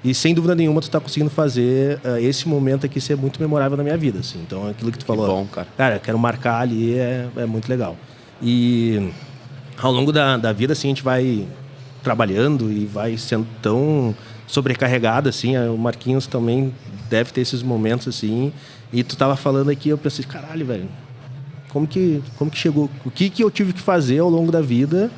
E, sem dúvida nenhuma, tu tá conseguindo fazer esse momento aqui ser muito memorável na minha vida, assim. Então, aquilo que tu falou... Que bom, cara. Cara, quero marcar ali, é muito legal. E, ao longo da vida, assim, a gente vai trabalhando e vai sendo tão sobrecarregado, assim. O Marquinhos também deve ter esses momentos, assim. E tu tava falando aqui, eu pensei, caralho, velho... como que chegou, o que eu tive que fazer ao longo da vida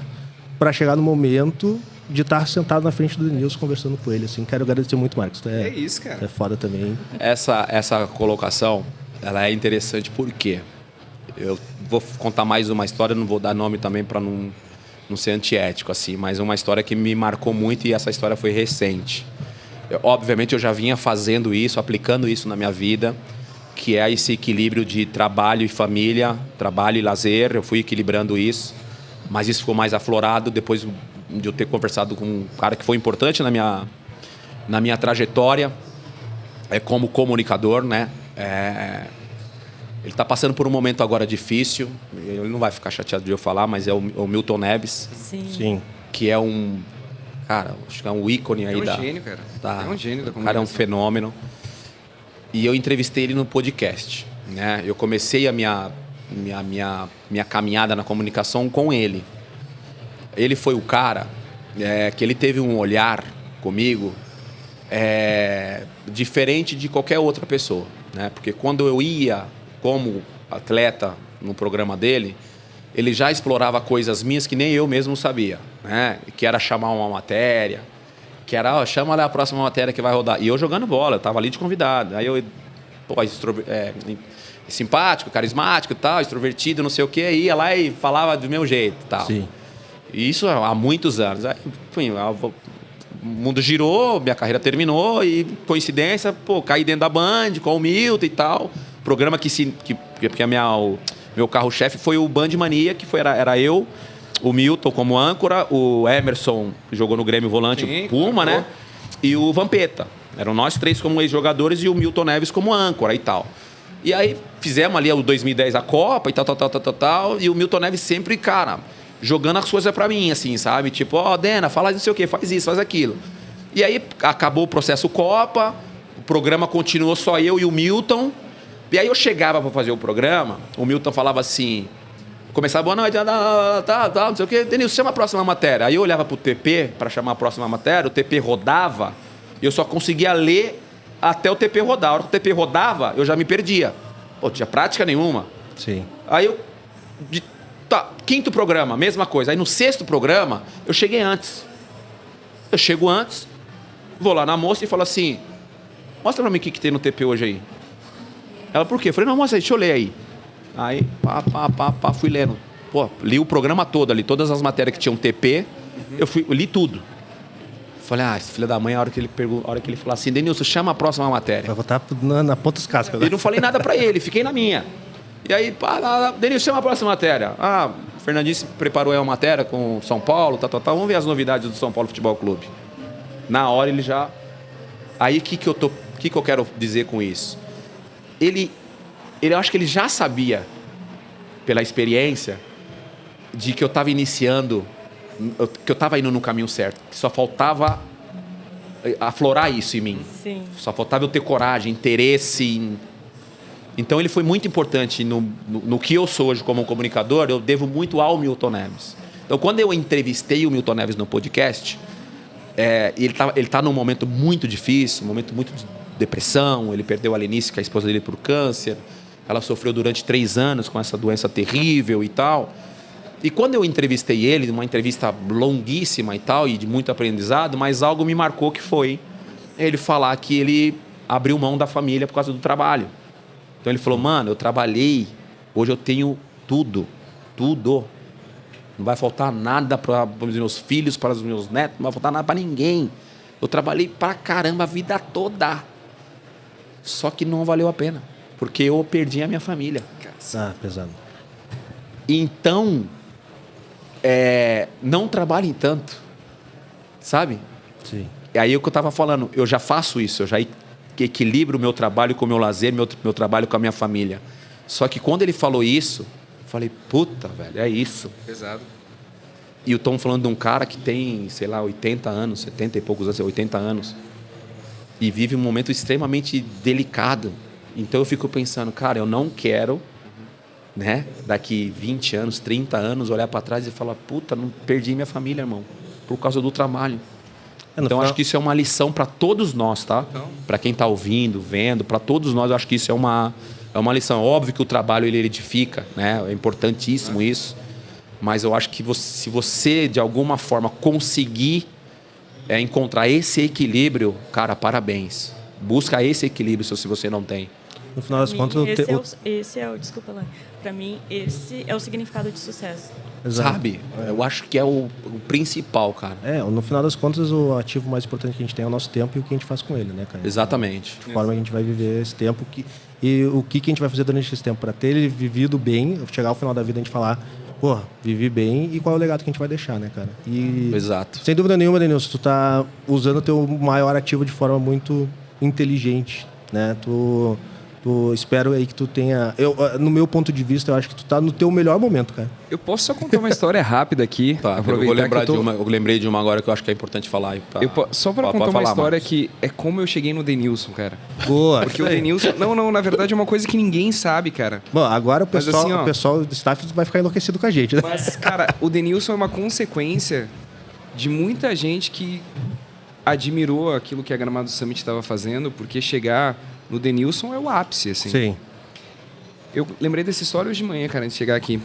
para chegar no momento de estar sentado na frente do Denilson conversando com ele, assim. Quero agradecer muito, Marcos. É isso, cara. Tu é foda também. Essa colocação, ela é interessante porque eu vou contar mais uma história, não vou dar nome também para não ser antiético, assim, mas uma história que me marcou muito e essa história foi recente. Obviamente eu já vinha fazendo isso, aplicando isso na minha vida, que é esse equilíbrio de trabalho e família, trabalho e lazer. Eu fui equilibrando isso, mas isso ficou mais aflorado depois de eu ter conversado com um cara que foi importante na minha trajetória como comunicador, né? Ele está passando por um momento agora difícil, ele não vai ficar chateado de eu falar, mas é o Milton Neves. Sim. Que é cara, acho que é um ícone aí da... É um gênio, cara. É um gênio da comunicação. O cara é um fenômeno. E eu entrevistei ele no podcast, né? Eu comecei a minha caminhada na comunicação com ele. Ele foi o cara que ele teve um olhar comigo diferente de qualquer outra pessoa, né? Porque quando eu ia como atleta no programa dele, ele já explorava coisas minhas que nem eu mesmo sabia, né? Que era chamar uma matéria, que era, chama lá a próxima matéria que vai rodar. E eu jogando bola, eu tava ali de convidado. Aí eu, simpático, carismático e tal, extrovertido, não sei o quê, ia lá e falava do meu jeito e tal. Sim. E isso há muitos anos. Aí, enfim, o mundo girou, minha carreira terminou e, coincidência, caí dentro da Band com o Milton e tal. Programa porque meu carro-chefe foi o Band Mania, que era eu, o Milton como âncora, o Emerson, que jogou no Grêmio Volante, o Puma, né? E o Vampeta. Eram nós três como ex-jogadores e o Milton Neves como âncora e tal. E aí fizemos ali o 2010 a Copa e tal. E o Milton Neves sempre, cara, jogando as coisas pra mim, assim, sabe? Tipo, Dena, fala não sei o quê, faz isso, faz aquilo. E aí acabou o processo Copa, o programa continuou só eu e o Milton. E aí eu chegava para fazer o programa, o Milton falava assim, começava, boa noite, não sei o quê, Denilson, chama a próxima matéria. Aí eu olhava pro TP para chamar a próxima matéria, o TP rodava, e eu só conseguia ler até o TP rodar. A hora que o TP rodava, eu já me perdia. Não tinha prática nenhuma. Sim. Aí eu... quinto programa, mesma coisa. Aí no sexto programa, eu cheguei antes. Eu chego antes, vou lá na moça e falo assim, mostra pra mim o que tem no TP hoje aí. Ela, por quê? Eu falei, não, moça, deixa eu ler aí. Aí, fui lendo. Li o programa todo ali, todas as matérias que tinham TP, eu li tudo. Falei, esse filho da mãe, a hora que ele falou assim, Denilson, chama a próxima matéria. Vai botar na ponta dos cascos. E não falei nada pra ele, fiquei na minha. E aí, Denilson, chama a próxima matéria. O Fernandinho preparou aí uma matéria com São Paulo, vamos ver as novidades do São Paulo Futebol Clube. Na hora ele já... Aí, o que eu quero dizer com isso? Eu acho que ele já sabia, pela experiência, de que eu estava iniciando, que eu estava indo no caminho certo, que só faltava aflorar isso em mim. Sim. Só faltava eu ter coragem, interesse. Então ele foi muito importante no que eu sou hoje como comunicador, eu devo muito ao Milton Neves. Então quando eu entrevistei o Milton Neves no podcast, ele tá num momento muito difícil, um momento muito de depressão, ele perdeu a Lenice, que é a esposa dele, por câncer, ela sofreu durante 3 anos com essa doença terrível e tal. E quando eu entrevistei ele, uma entrevista longuíssima e tal, e de muito aprendizado, mas algo me marcou, que foi ele falar que ele abriu mão da família por causa do trabalho. Então ele falou, mano, eu trabalhei, hoje eu tenho tudo. Não vai faltar nada para os meus filhos, para os meus netos, não vai faltar nada para ninguém. Eu trabalhei pra caramba a vida toda. Só que não valeu a pena, porque eu perdi a minha família. Pesado. Então, não trabalhem tanto, sabe? Sim. E aí o que eu estava falando, eu já faço isso, eu já equilibro o meu trabalho com o meu lazer, meu trabalho com a minha família. Só que quando ele falou isso, eu falei, puta, velho, é isso. Pesado. E eu estou falando de um cara que tem, sei lá, 80 anos, 70 e poucos anos, 80 anos, e vive um momento extremamente delicado. Então eu fico pensando, cara, eu não quero, né, daqui 20 anos, 30 anos, olhar para trás e falar, puta, não perdi minha família, irmão, por causa do trabalho. Então acho que isso é uma lição para todos nós, tá? Para quem está ouvindo, vendo, para todos nós, eu acho que isso é uma É uma lição. Óbvio que o trabalho ele edifica, né? É importantíssimo isso. Mas eu acho que se você, de alguma forma, conseguir encontrar esse equilíbrio, cara, parabéns. Busca esse equilíbrio se você não tem. No final das contas... Desculpa, Lan. Pra mim, esse é o significado de sucesso. Exato. Sabe? Eu acho que é o principal, cara. No final das contas, o ativo mais importante que a gente tem é o nosso tempo e o que a gente faz com ele, né, cara? Exatamente. De forma que a gente vai viver esse tempo e o que a gente vai fazer durante esse tempo para ter ele vivido bem, chegar ao final da vida a gente falar, pô, vivi bem e qual é o legado que a gente vai deixar, né, cara? Exato. Sem dúvida nenhuma, Denilson, tu tá usando o teu maior ativo de forma muito inteligente, né? Tu espero aí que tu tenha... no meu ponto de vista, eu acho que tu tá no teu melhor momento, cara. Eu posso só contar uma história rápida aqui? Tá, eu vou lembrar eu lembrei de uma agora que eu acho que é importante falar. Só para contar uma história que é como eu cheguei no Denilson, cara. Boa. Porque o Denilson... Não, na verdade é uma coisa que ninguém sabe, cara. Bom, agora o pessoal, assim, o pessoal do staff vai ficar enlouquecido com a gente, né? Mas, cara, o Denilson é uma consequência de muita gente que admirou aquilo que a Gramado Summit estava fazendo, porque chegar no Denilson é o ápice, assim. Sim. Eu lembrei dessa história hoje de manhã, cara, antes de chegar aqui.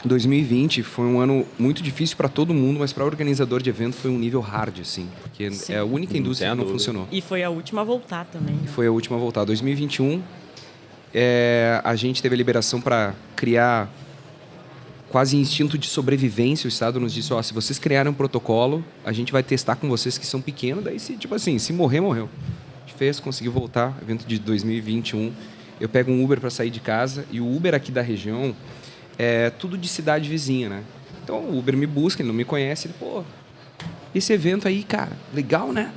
2020 foi um ano muito difícil para todo mundo, mas para o organizador de evento foi um nível hard, assim. Porque é a única indústria que não funcionou. E foi a última a voltar também. Foi a última a voltar. 2021, a gente teve a liberação para criar quase instinto de sobrevivência. O Estado nos disse, se vocês criarem um protocolo, a gente vai testar com vocês que são pequenos, daí se morrer, morreu. A gente fez, conseguiu voltar, evento de 2021. Eu pego um Uber para sair de casa, e o Uber aqui da região é tudo de cidade vizinha, né? Então o Uber me busca, ele não me conhece, ele, esse evento aí, cara, legal, né?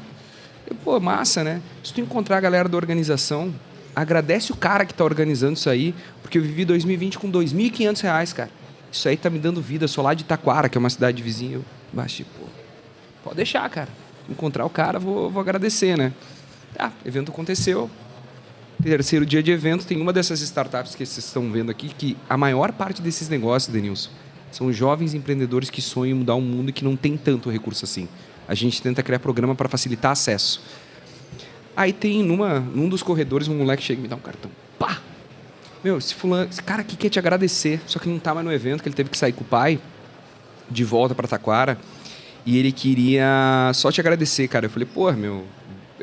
Eu, massa, né? Se tu encontrar a galera da organização, agradece o cara que tá organizando isso aí, porque eu vivi 2020 com R$2.500, cara. Isso aí tá me dando vida, eu sou lá de Taquara, que é uma cidade vizinha. Eu baixei, pode deixar, cara. Encontrar o cara, vou agradecer, né? Evento aconteceu. Terceiro dia de evento, tem uma dessas startups que vocês estão vendo aqui, que a maior parte desses negócios, Denilson, são jovens empreendedores que sonham em mudar um mundo e que não tem tanto recurso assim. A gente tenta criar programa para facilitar acesso. Aí tem num dos corredores, um moleque chega e me dá um cartão. Pá! Meu, esse cara aqui quer te agradecer, só que não tá mais no evento, que ele teve que sair com o pai de volta para Taquara, e ele queria só te agradecer, cara. Eu falei,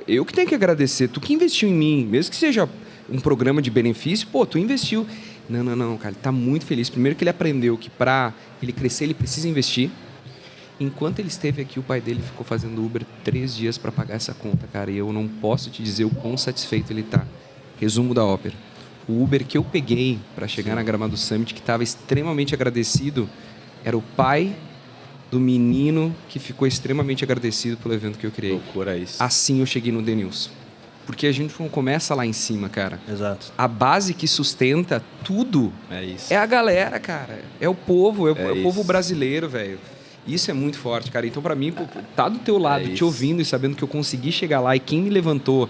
eu que tenho que agradecer, tu que investiu em mim, mesmo que seja um programa de benefício, tu investiu. Não, cara, ele tá muito feliz. Primeiro que ele aprendeu que para ele crescer, ele precisa investir. Enquanto ele esteve aqui, o pai dele ficou fazendo Uber 3 dias para pagar essa conta, cara, e eu não posso te dizer o quão satisfeito ele tá. Resumo da ópera. O Uber que eu peguei para chegar na Gramado Summit, que estava extremamente agradecido, era o pai do menino que ficou extremamente agradecido pelo evento que eu criei. Loucura isso. Assim eu cheguei no Denilson. Porque a gente não começa lá em cima, cara. Exato. A base que sustenta tudo isso. É a galera, cara. É o povo, é o povo brasileiro, velho. Isso é muito forte, cara. Então, para mim, tá do teu lado, te ouvindo e sabendo que eu consegui chegar lá e quem me levantou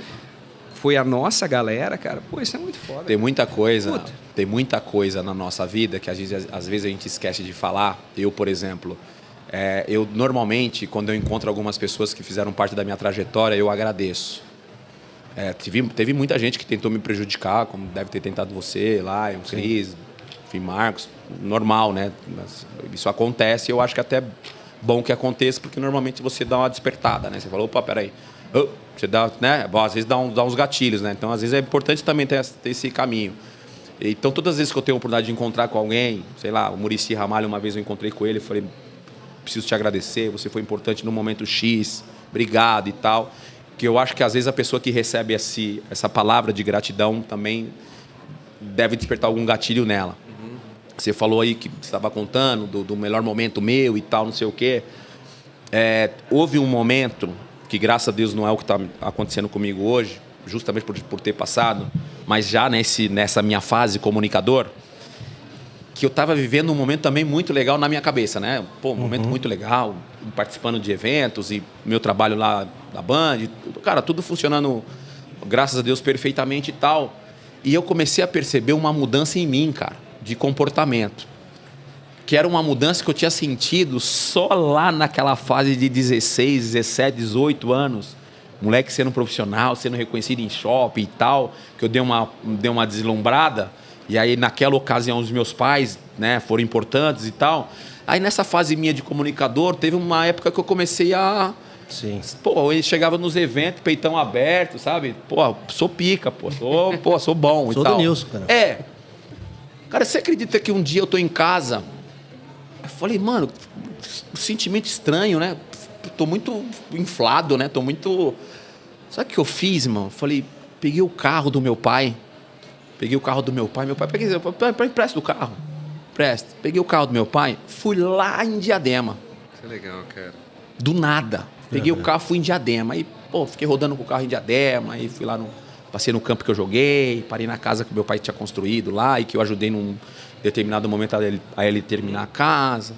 foi a nossa galera, cara. Isso é muito foda. Tem muita coisa na nossa vida que às vezes a gente esquece de falar. Eu, por exemplo, eu normalmente, quando eu encontro algumas pessoas que fizeram parte da minha trajetória, eu agradeço. Teve muita gente que tentou me prejudicar, como deve ter tentado você, lá, o Cris, enfim, Marcos. Normal, né? Isso acontece e eu acho que até é bom que aconteça, porque normalmente você dá uma despertada, né? Você fala, peraí. Você dá, né? Bom, às vezes dá uns gatilhos, né? Então, às vezes é importante também ter esse caminho. Então, todas as vezes que eu tenho a oportunidade de encontrar com alguém, sei lá, o Muricy Ramalho, uma vez eu encontrei com ele, falei, preciso te agradecer, você foi importante no momento X, obrigado e tal. Que eu acho que às vezes a pessoa que recebe essa palavra de gratidão também deve despertar algum gatilho nela. Você falou aí que você estava contando do melhor momento meu e tal, não sei o quê. Houve um momento que, graças a Deus, não é o que está acontecendo comigo hoje, justamente por ter passado, mas já nessa minha fase comunicador, que eu estava vivendo um momento também muito legal na minha cabeça, né? Um momento muito legal, participando de eventos e meu trabalho lá na Band, cara, tudo funcionando, graças a Deus, perfeitamente e tal. E eu comecei a perceber uma mudança em mim, cara, de comportamento. Que era uma mudança que eu tinha sentido só lá naquela fase de 16, 17, 18 anos, moleque sendo profissional, sendo reconhecido em shopping e tal, que eu dei uma deslumbrada. E aí, naquela ocasião, os meus pais, né, foram importantes e tal. Aí, nessa fase minha de comunicador, teve uma época que eu comecei a... Sim. Pô, ele chegava nos eventos, peitão aberto, sabe? Pô, sou pica, pô, sou bom e Sou tal. do Nilson, cara. Cara, você acredita que um dia eu tô em casa, eu falei, mano, um sentimento estranho, né? Tô muito inflado, né? Tô muito... Sabe o que eu fiz, mano? Falei, peguei o carro do meu pai, meu pai, empresta o carro, presta. Peguei o carro do meu pai, fui lá em Diadema. Que legal, cara. Do nada. Peguei o carro, fui em Diadema. Aí, pô, fiquei rodando com o carro em Diadema. Aí fui lá passei no campo que eu joguei, parei na casa que meu pai tinha construído lá e que eu ajudei num determinado momento a ele terminar a casa.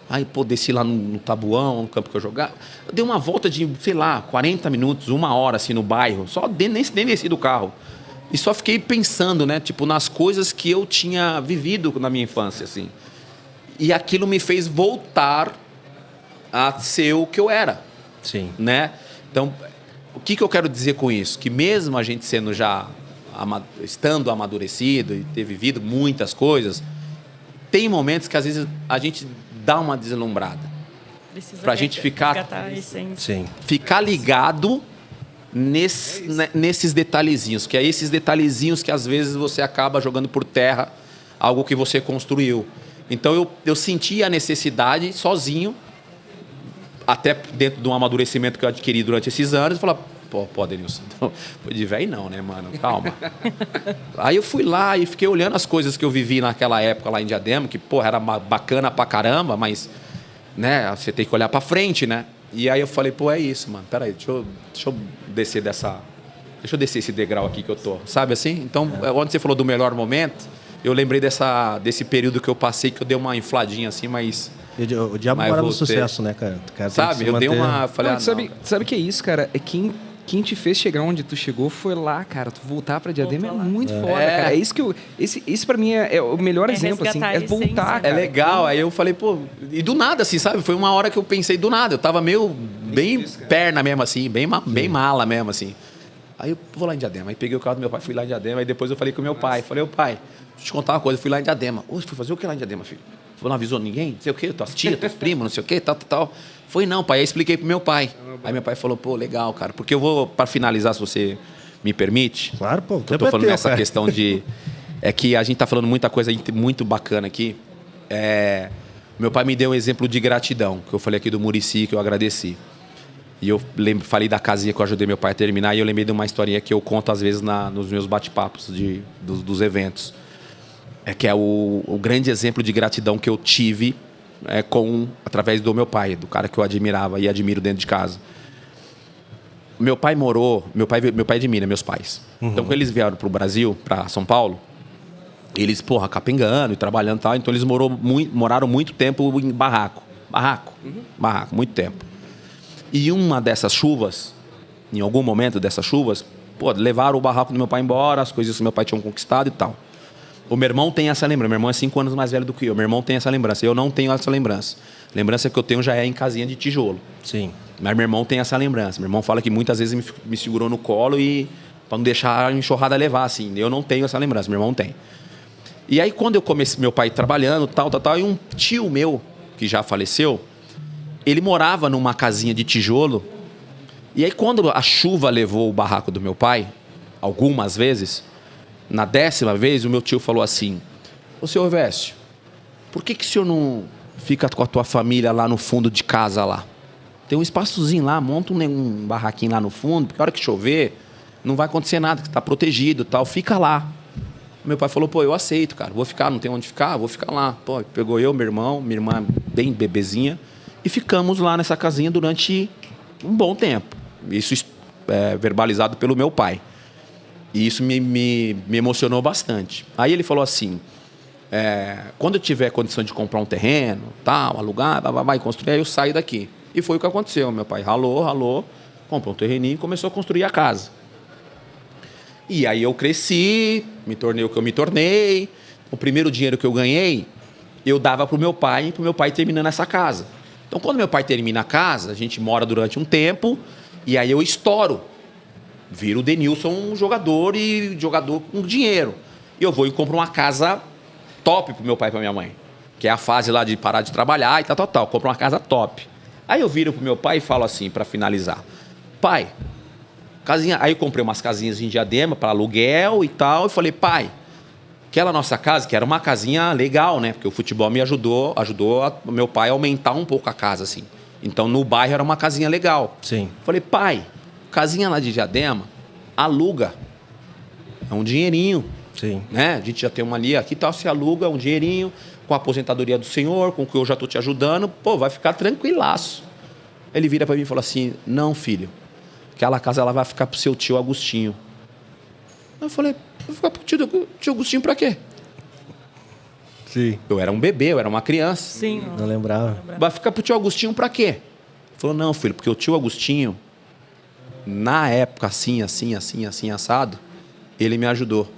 Aí, pô, desci lá no Tabuão, no campo que eu jogava. Eu dei uma volta de, sei lá, 40 minutos, 1 hora, assim, no bairro. Nem desci do carro. E só fiquei pensando, né, tipo, nas coisas que eu tinha vivido na minha infância, assim. E aquilo me fez voltar a ser o que eu era. Sim. Né? Então, o que eu quero dizer com isso? Que mesmo a gente sendo já, estando amadurecido e ter vivido muitas coisas, tem momentos que às vezes a gente dá uma deslumbrada. Pra gente ficar ligado nesses detalhezinhos, que é esses detalhezinhos que às vezes você acaba jogando por terra algo que você construiu. Então eu senti a necessidade sozinho, até dentro de um amadurecimento que eu adquiri durante esses anos, falar, pô, Denilson, de velho não, né, mano? Calma. Aí eu fui lá e fiquei olhando as coisas que eu vivi naquela época lá em Diadema, que, pô, era bacana pra caramba, mas, né, você tem que olhar pra frente, né? E aí eu falei, pô, é isso, mano, peraí, deixa eu descer deixa eu descer esse degrau aqui que eu tô, sabe assim? Então, onde você falou do melhor momento, eu lembrei desse período que eu passei, que eu dei uma infladinha assim, mas... O diabo mora no sucesso, né, cara? Sabe, eu dei uma... Falei, sabe o que é isso, cara? É quem te fez chegar onde tu chegou foi lá, cara. Tu voltar pra Diadema é muito foda, cara. É isso que esse pra mim é o melhor exemplo, assim. É voltar, cara. É legal. Aí eu falei, pô... E do nada, assim, sabe? Foi uma hora que eu pensei do nada. Eu tava meio bem perna mesmo, assim. Bem mala mesmo, assim. Aí eu vou lá em Diadema. Aí peguei o carro do meu pai, fui lá em Diadema. Aí depois eu falei com o meu pai. Falei, ô pai, deixa eu te contar uma coisa. Eu fui lá em Diadema. Ô, fui fazer o que lá em Diadema, filho? Você não avisou ninguém? Não sei o quê, tuas tias, teus primos, não sei o quê, tal. Foi não, pai. Aí expliquei pro meu pai. Aí meu pai falou, pô, legal, cara. Porque eu vou, para finalizar, se você me permite. Claro, pô. Eu tô falando nessa questão de... É que a gente tá falando muita coisa muito bacana aqui. Meu pai me deu um exemplo de gratidão, que eu falei aqui do Muricy, que eu agradeci. E eu falei da casinha que eu ajudei meu pai a terminar, e eu lembrei de uma historinha que eu conto às vezes nos meus bate-papos dos eventos. Que é o grande exemplo de gratidão que eu tive através do meu pai, do cara que eu admirava e admiro dentro de casa. Meu pai é de Minas, meus pais. Uhum. Então, quando eles vieram para o Brasil, para São Paulo, eles, capengando e trabalhando e tal, então eles moraram muito tempo em barraco, muito tempo. E uma dessas chuvas, em algum momento dessas chuvas, levaram o barraco do meu pai embora, as coisas que meu pai tinha conquistado e tal. O meu irmão tem essa lembrança. Meu irmão é 5 anos mais velho do que eu. Meu irmão tem essa lembrança. Eu não tenho essa lembrança. A lembrança que eu tenho já é em casinha de tijolo. Sim. Mas meu irmão tem essa lembrança. Meu irmão fala que muitas vezes me segurou no colo e para não deixar a enxurrada levar, assim. Eu não tenho essa lembrança. Meu irmão tem. E aí, quando eu comecei, meu pai trabalhando, tal, e um tio meu, que já faleceu, ele morava numa casinha de tijolo. E aí, quando a chuva levou o barraco do meu pai, algumas vezes... Na 10ª vez, o meu tio falou assim, ô, senhor Vécio, por que o senhor não fica com a tua família lá no fundo de casa lá? Tem um espaçozinho lá, monta um barraquinho lá no fundo, porque a hora que chover, não vai acontecer nada, que está protegido e tal, fica lá. Meu pai falou, pô, eu aceito, cara, vou ficar, não tem onde ficar, vou ficar lá. Pô, pegou eu, meu irmão, minha irmã bem bebezinha, e ficamos lá nessa casinha durante um bom tempo. Isso verbalizado pelo meu pai. E isso me emocionou bastante. Aí ele falou assim, quando eu tiver condição de comprar um terreno, tal, alugar, vai construir, aí eu saio daqui. E foi o que aconteceu. Meu pai ralou, comprou um terreninho e começou a construir a casa. E aí eu cresci, me tornei o que eu me tornei. O primeiro dinheiro que eu ganhei, eu dava para o meu pai terminando essa casa. Então, quando meu pai termina a casa, a gente mora durante um tempo, E aí eu estouro. Viro o Denilson um jogador e jogador com dinheiro. E eu vou e compro uma casa top pro meu pai e pra minha mãe. Que é a fase lá de parar de trabalhar e tal. Compro uma casa top. Aí eu viro pro meu pai e falo assim, pra finalizar. Pai, casinha... Aí eu comprei umas casinhas em Diadema para aluguel e tal. E falei, pai, aquela nossa casa, que era uma casinha legal, né? Porque o futebol me ajudou o meu pai a aumentar um pouco a casa, assim. Então, no bairro era uma casinha legal. Sim. Falei, pai, casinha lá de Diadema, aluga. É um dinheirinho. Sim. Né? A gente já tem uma ali, aqui tal, se aluga um dinheirinho com a aposentadoria do senhor, com o que eu já tô te ajudando, pô, vai ficar tranquilaço. Ele vira para mim e fala assim, não, filho, aquela casa ela vai ficar pro seu tio Agostinho. Eu falei, vai ficar pro tio Agostinho pra quê? Sim. Eu era um bebê, eu era uma criança. Sim. Não lembrava. Vai ficar pro tio Agostinho pra quê? Ele falou, não, filho, porque o tio Agostinho, na época, assim, assado, ele me ajudou.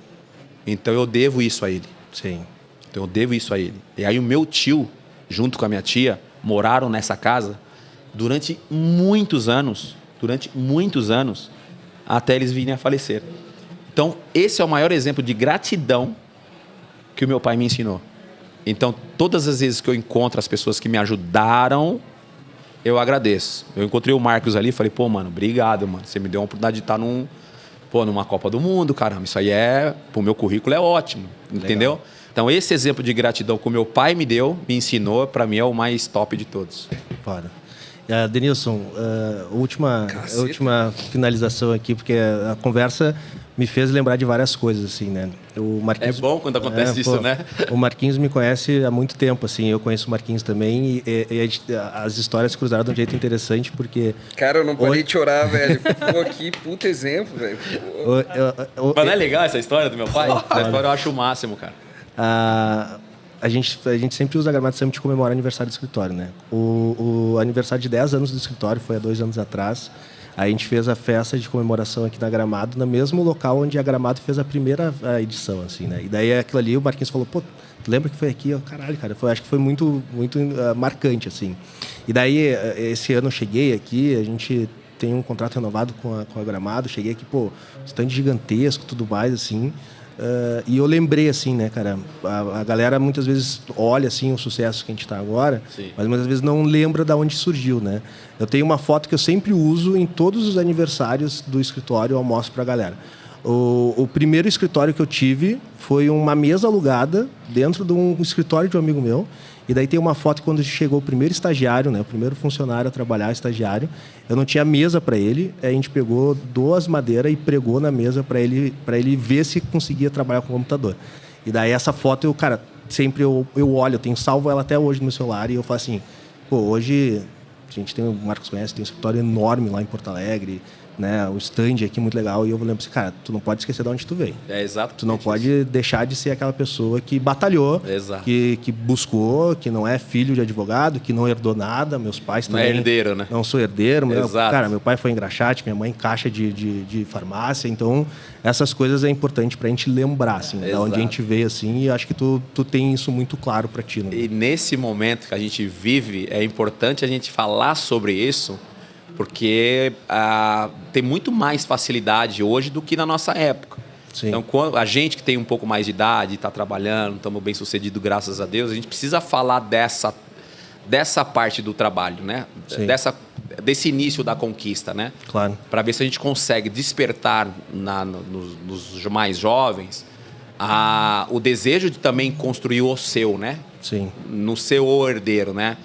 Então eu devo isso a ele. Sim. Então eu devo isso a ele. E aí o meu tio, junto com a minha tia, moraram nessa casa durante muitos anos, até eles virem a falecer. Então, esse é o maior exemplo de gratidão que o meu pai me ensinou. Então, todas as vezes que eu encontro as pessoas que me ajudaram, eu agradeço. Eu encontrei o Marcos ali e falei, pô, mano, obrigado, mano. Você me deu a oportunidade de estar numa Copa do Mundo, caramba. Isso aí pro meu currículo é ótimo, entendeu? Legal. Então, esse exemplo de gratidão que o meu pai me deu, me ensinou, para mim é o mais top de todos. Foda. Denilson, última finalização aqui, porque a conversa me fez lembrar de várias coisas, assim, né? O Marquinhos, é bom quando acontece isso, né? O Marquinhos me conhece há muito tempo, assim, eu conheço o Marquinhos também, as histórias cruzaram de um jeito interessante, porque... Cara, eu não parei de chorar, velho. Pô, que puta exemplo, velho. Mas não é legal essa história do meu pai? Essa história eu acho o máximo, cara. A gente sempre usa a Gramado Summit de comemorar o aniversário do escritório, né? O aniversário de 10 anos do escritório foi há 2 anos atrás. A gente fez a festa de comemoração aqui na Gramado, no mesmo local onde a Gramado fez a primeira edição, assim, né? E daí aquilo ali, o Marquinhos falou, pô, tu lembra que foi aqui? Caralho, cara, acho que foi muito marcante, assim. E daí, esse ano eu cheguei aqui, a gente tem um contrato renovado com a Gramado, cheguei aqui, pô, stand gigantesco, tudo mais, assim... e eu lembrei, assim, né, cara, a galera muitas vezes olha, assim, o sucesso que a gente está agora, sim, mas muitas vezes não lembra de onde surgiu, né? Eu tenho uma foto que eu sempre uso em todos os aniversários do escritório, eu mostro pra galera. O primeiro escritório que eu tive foi uma mesa alugada dentro de um escritório de um amigo meu. E daí tem uma foto quando chegou o primeiro estagiário, né, o primeiro funcionário a trabalhar, estagiário. Eu não tinha mesa para ele, a gente pegou 2 madeiras e pregou na mesa para ele ver se conseguia trabalhar com o computador. E daí essa foto, cara, sempre eu olho, eu tenho salvo ela até hoje no meu celular e eu falo assim, pô, hoje a gente tem, o Marcos conhece, tem um escritório enorme lá em Porto Alegre, né, o stand aqui muito legal, e eu lembro assim, cara, tu não pode esquecer de onde tu veio. É exato. Tu não pode deixar de ser aquela pessoa que batalhou, que buscou, que não é filho de advogado, que não herdou nada, meus pais também... Não é herdeiro, né? Não sou herdeiro. Exato. Meu pai foi engraxate, minha mãe caixa de farmácia, então essas coisas é importante pra gente lembrar, assim, de onde a gente veio, assim, e acho que tu tem isso muito claro pra ti. Né? E nesse momento que a gente vive, é importante a gente falar sobre isso, porque tem muito mais facilidade hoje do que na nossa época. Sim. Então, a gente que tem um pouco mais de idade, está trabalhando, estamos bem sucedidos, graças a Deus, a gente precisa falar dessa parte do trabalho, né? Desse início da conquista, né? Claro. Para ver se a gente consegue despertar nos mais jovens o desejo de também construir o seu, né? Sim. No seu herdeiro, né?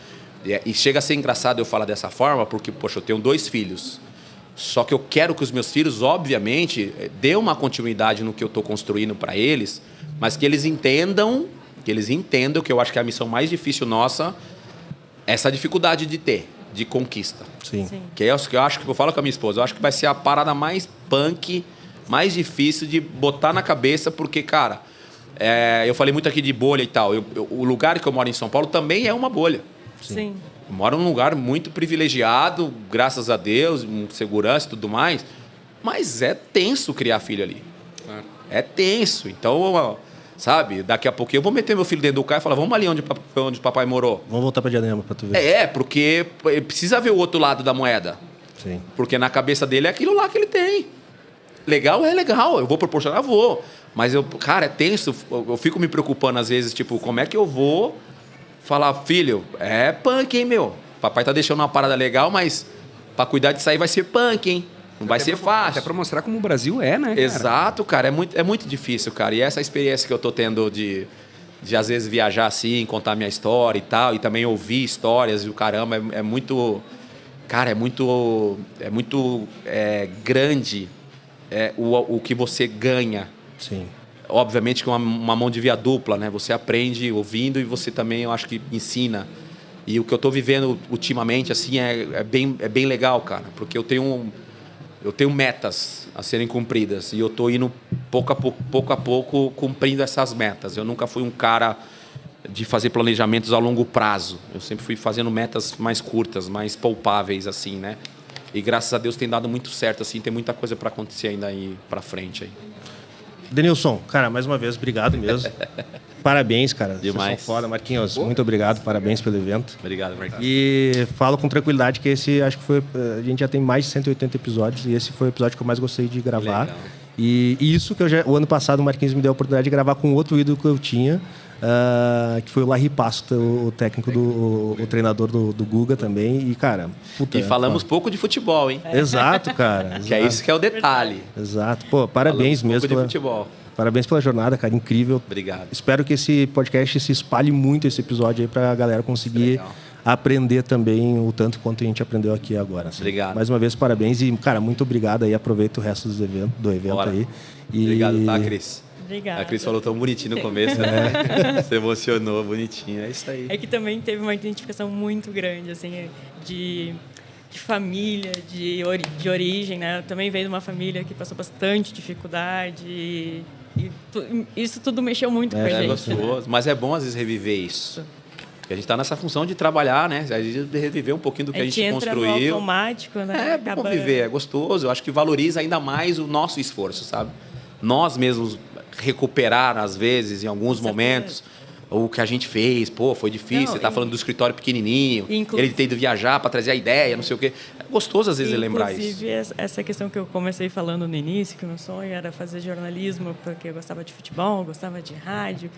E chega a ser engraçado eu falar dessa forma, porque, poxa, eu tenho 2 filhos. Só que eu quero que os meus filhos, obviamente, dê uma continuidade no que eu estou construindo para eles, mas que eles entendam que eu acho que é a missão mais difícil nossa, essa dificuldade de conquista. Sim. Que é o que eu acho que eu falo com a minha esposa, eu acho que vai ser a parada mais punk, mais difícil de botar na cabeça, porque, cara, eu falei muito aqui de bolha e tal. O lugar que eu moro em São Paulo também é uma bolha. Sim. Eu moro num lugar muito privilegiado, graças a Deus, com segurança e tudo mais, mas é tenso criar filho ali. É tenso. Então, sabe, daqui a pouquinho eu vou meter meu filho dentro do carro e falar, vamos ali onde o papai morou. Vamos voltar para Diadema para tu ver. Porque precisa ver o outro lado da moeda. Sim. Porque na cabeça dele é aquilo lá que ele tem. Legal é legal, eu vou proporcionar, vou. Mas, cara, é tenso, eu fico me preocupando às vezes, tipo, como é que eu vou falar, filho, é punk, hein, meu? Papai tá deixando uma parada legal, mas pra cuidar disso aí vai ser punk, hein? Não vai ser fácil. Até pra mostrar como o Brasil é, né, cara? Exato, cara, é muito difícil, cara. E essa experiência que eu tô tendo de às vezes viajar assim, contar minha história e tal, e também ouvir histórias e o caramba, é muito... Cara, é muito grande o que você ganha. Sim. Obviamente que uma mão de via dupla, né? Você aprende ouvindo e você também, eu acho que ensina. E o que eu estou vivendo ultimamente, assim, é bem legal, cara. Porque eu tenho metas a serem cumpridas. E eu estou indo pouco a pouco cumprindo essas metas. Eu nunca fui um cara de fazer planejamentos a longo prazo. Eu sempre fui fazendo metas mais curtas, mais palpáveis, assim, né? E graças a Deus tem dado muito certo, assim. Tem muita coisa para acontecer ainda aí para frente aí. Denilson, cara, mais uma vez, obrigado mesmo. Parabéns, cara. Demais. Vocês são foda. Marquinhos, muito obrigado. Parabéns pelo evento. Obrigado, Marquinhos. E falo com tranquilidade que esse, acho que foi... A gente já tem mais de 180 episódios e esse foi o episódio que eu mais gostei de gravar. Legal. E isso que o ano passado o Marquinhos me deu a oportunidade de gravar com outro ídolo que eu tinha, que foi o Larry Pasto, o técnico, o treinador do Guga também. E, cara... Puta, E falamos pouco de futebol, hein? Exato, cara. Que é isso que é o detalhe. Exato. Pô, parabéns Falamos mesmo. pouco de futebol. Parabéns pela jornada, cara. Incrível. Obrigado. Espero que esse podcast se espalhe muito, esse episódio aí, pra galera conseguir aprender também o tanto quanto a gente aprendeu aqui agora. Assim. Obrigado. Mais uma vez, parabéns e, cara, muito obrigado aí. Aproveita o resto do evento Bora. aí. E... Obrigado, tá, Cris? Obrigada. A Cris falou tão bonitinho no começo, né? Se emocionou, bonitinho. É isso aí. É que também teve uma identificação muito grande, assim, de família, de origem, né? Eu também venho de uma família que passou bastante dificuldade e isso tudo mexeu muito com a gente. É gostoso, mas é bom às vezes reviver isso. Porque a gente está nessa função de trabalhar, né? A gente reviver um pouquinho do que a gente entra construiu. no automático, né? É bom viver, é gostoso. Eu acho que valoriza ainda mais o nosso esforço, sabe? Nós mesmos recuperar, às vezes, em alguns momentos, o que a gente fez. Pô, foi difícil. Você está falando do escritório pequenininho, ele tem ido viajar para trazer a ideia, não sei o quê. É gostoso, às vezes, lembrar isso. Inclusive, essa questão que eu comecei falando no início, que o meu sonho era fazer jornalismo, porque eu gostava de futebol, gostava de rádio.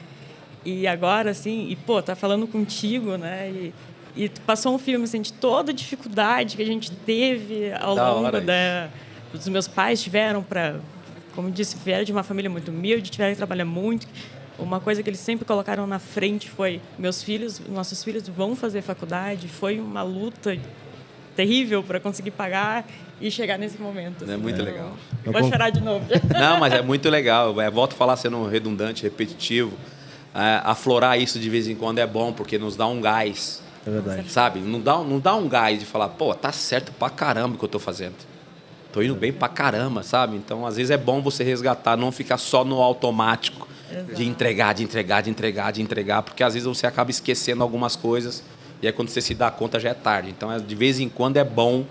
E agora, assim, tá falando contigo, né? E passou um filme, assim, de toda a dificuldade que a gente teve ao longo dos meus pais tiveram para, como eu disse, vieram de uma família muito humilde, tiveram que trabalhar muito. Uma coisa que eles sempre colocaram na frente foi: nossos filhos vão fazer faculdade. Foi uma luta terrível para conseguir pagar e chegar nesse momento. É muito legal. Vou chorar de novo. Não, mas é muito legal. Volto a falar sendo redundante, repetitivo. Aflorar isso de vez em quando é bom, porque nos dá um gás. É verdade. Sabe? Não dá um gás de falar, pô, tá certo pra caramba o que eu tô fazendo. Tô indo bem pra caramba, sabe? Então, às vezes é bom você resgatar, não ficar só no automático. Exato. De entregar, porque às vezes você acaba esquecendo algumas coisas e aí quando você se dá conta já é tarde. Então, de vez em quando é bom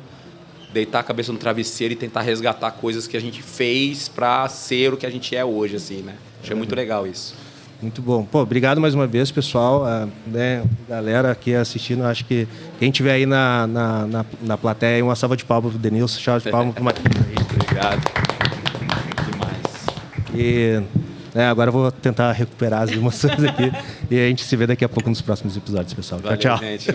deitar a cabeça no travesseiro e tentar resgatar coisas que a gente fez pra ser o que a gente é hoje, assim, né? Achei muito legal isso. Muito bom. Pô, obrigado mais uma vez, pessoal. Né, galera aqui assistindo, acho que quem tiver aí na plateia, uma salva de palmas pro Denilson, salva de palmas pro Marquinhos. Obrigado. Demais. E agora eu vou tentar recuperar as emoções aqui e a gente se vê daqui a pouco nos próximos episódios, pessoal. Valeu, tchau. Gente.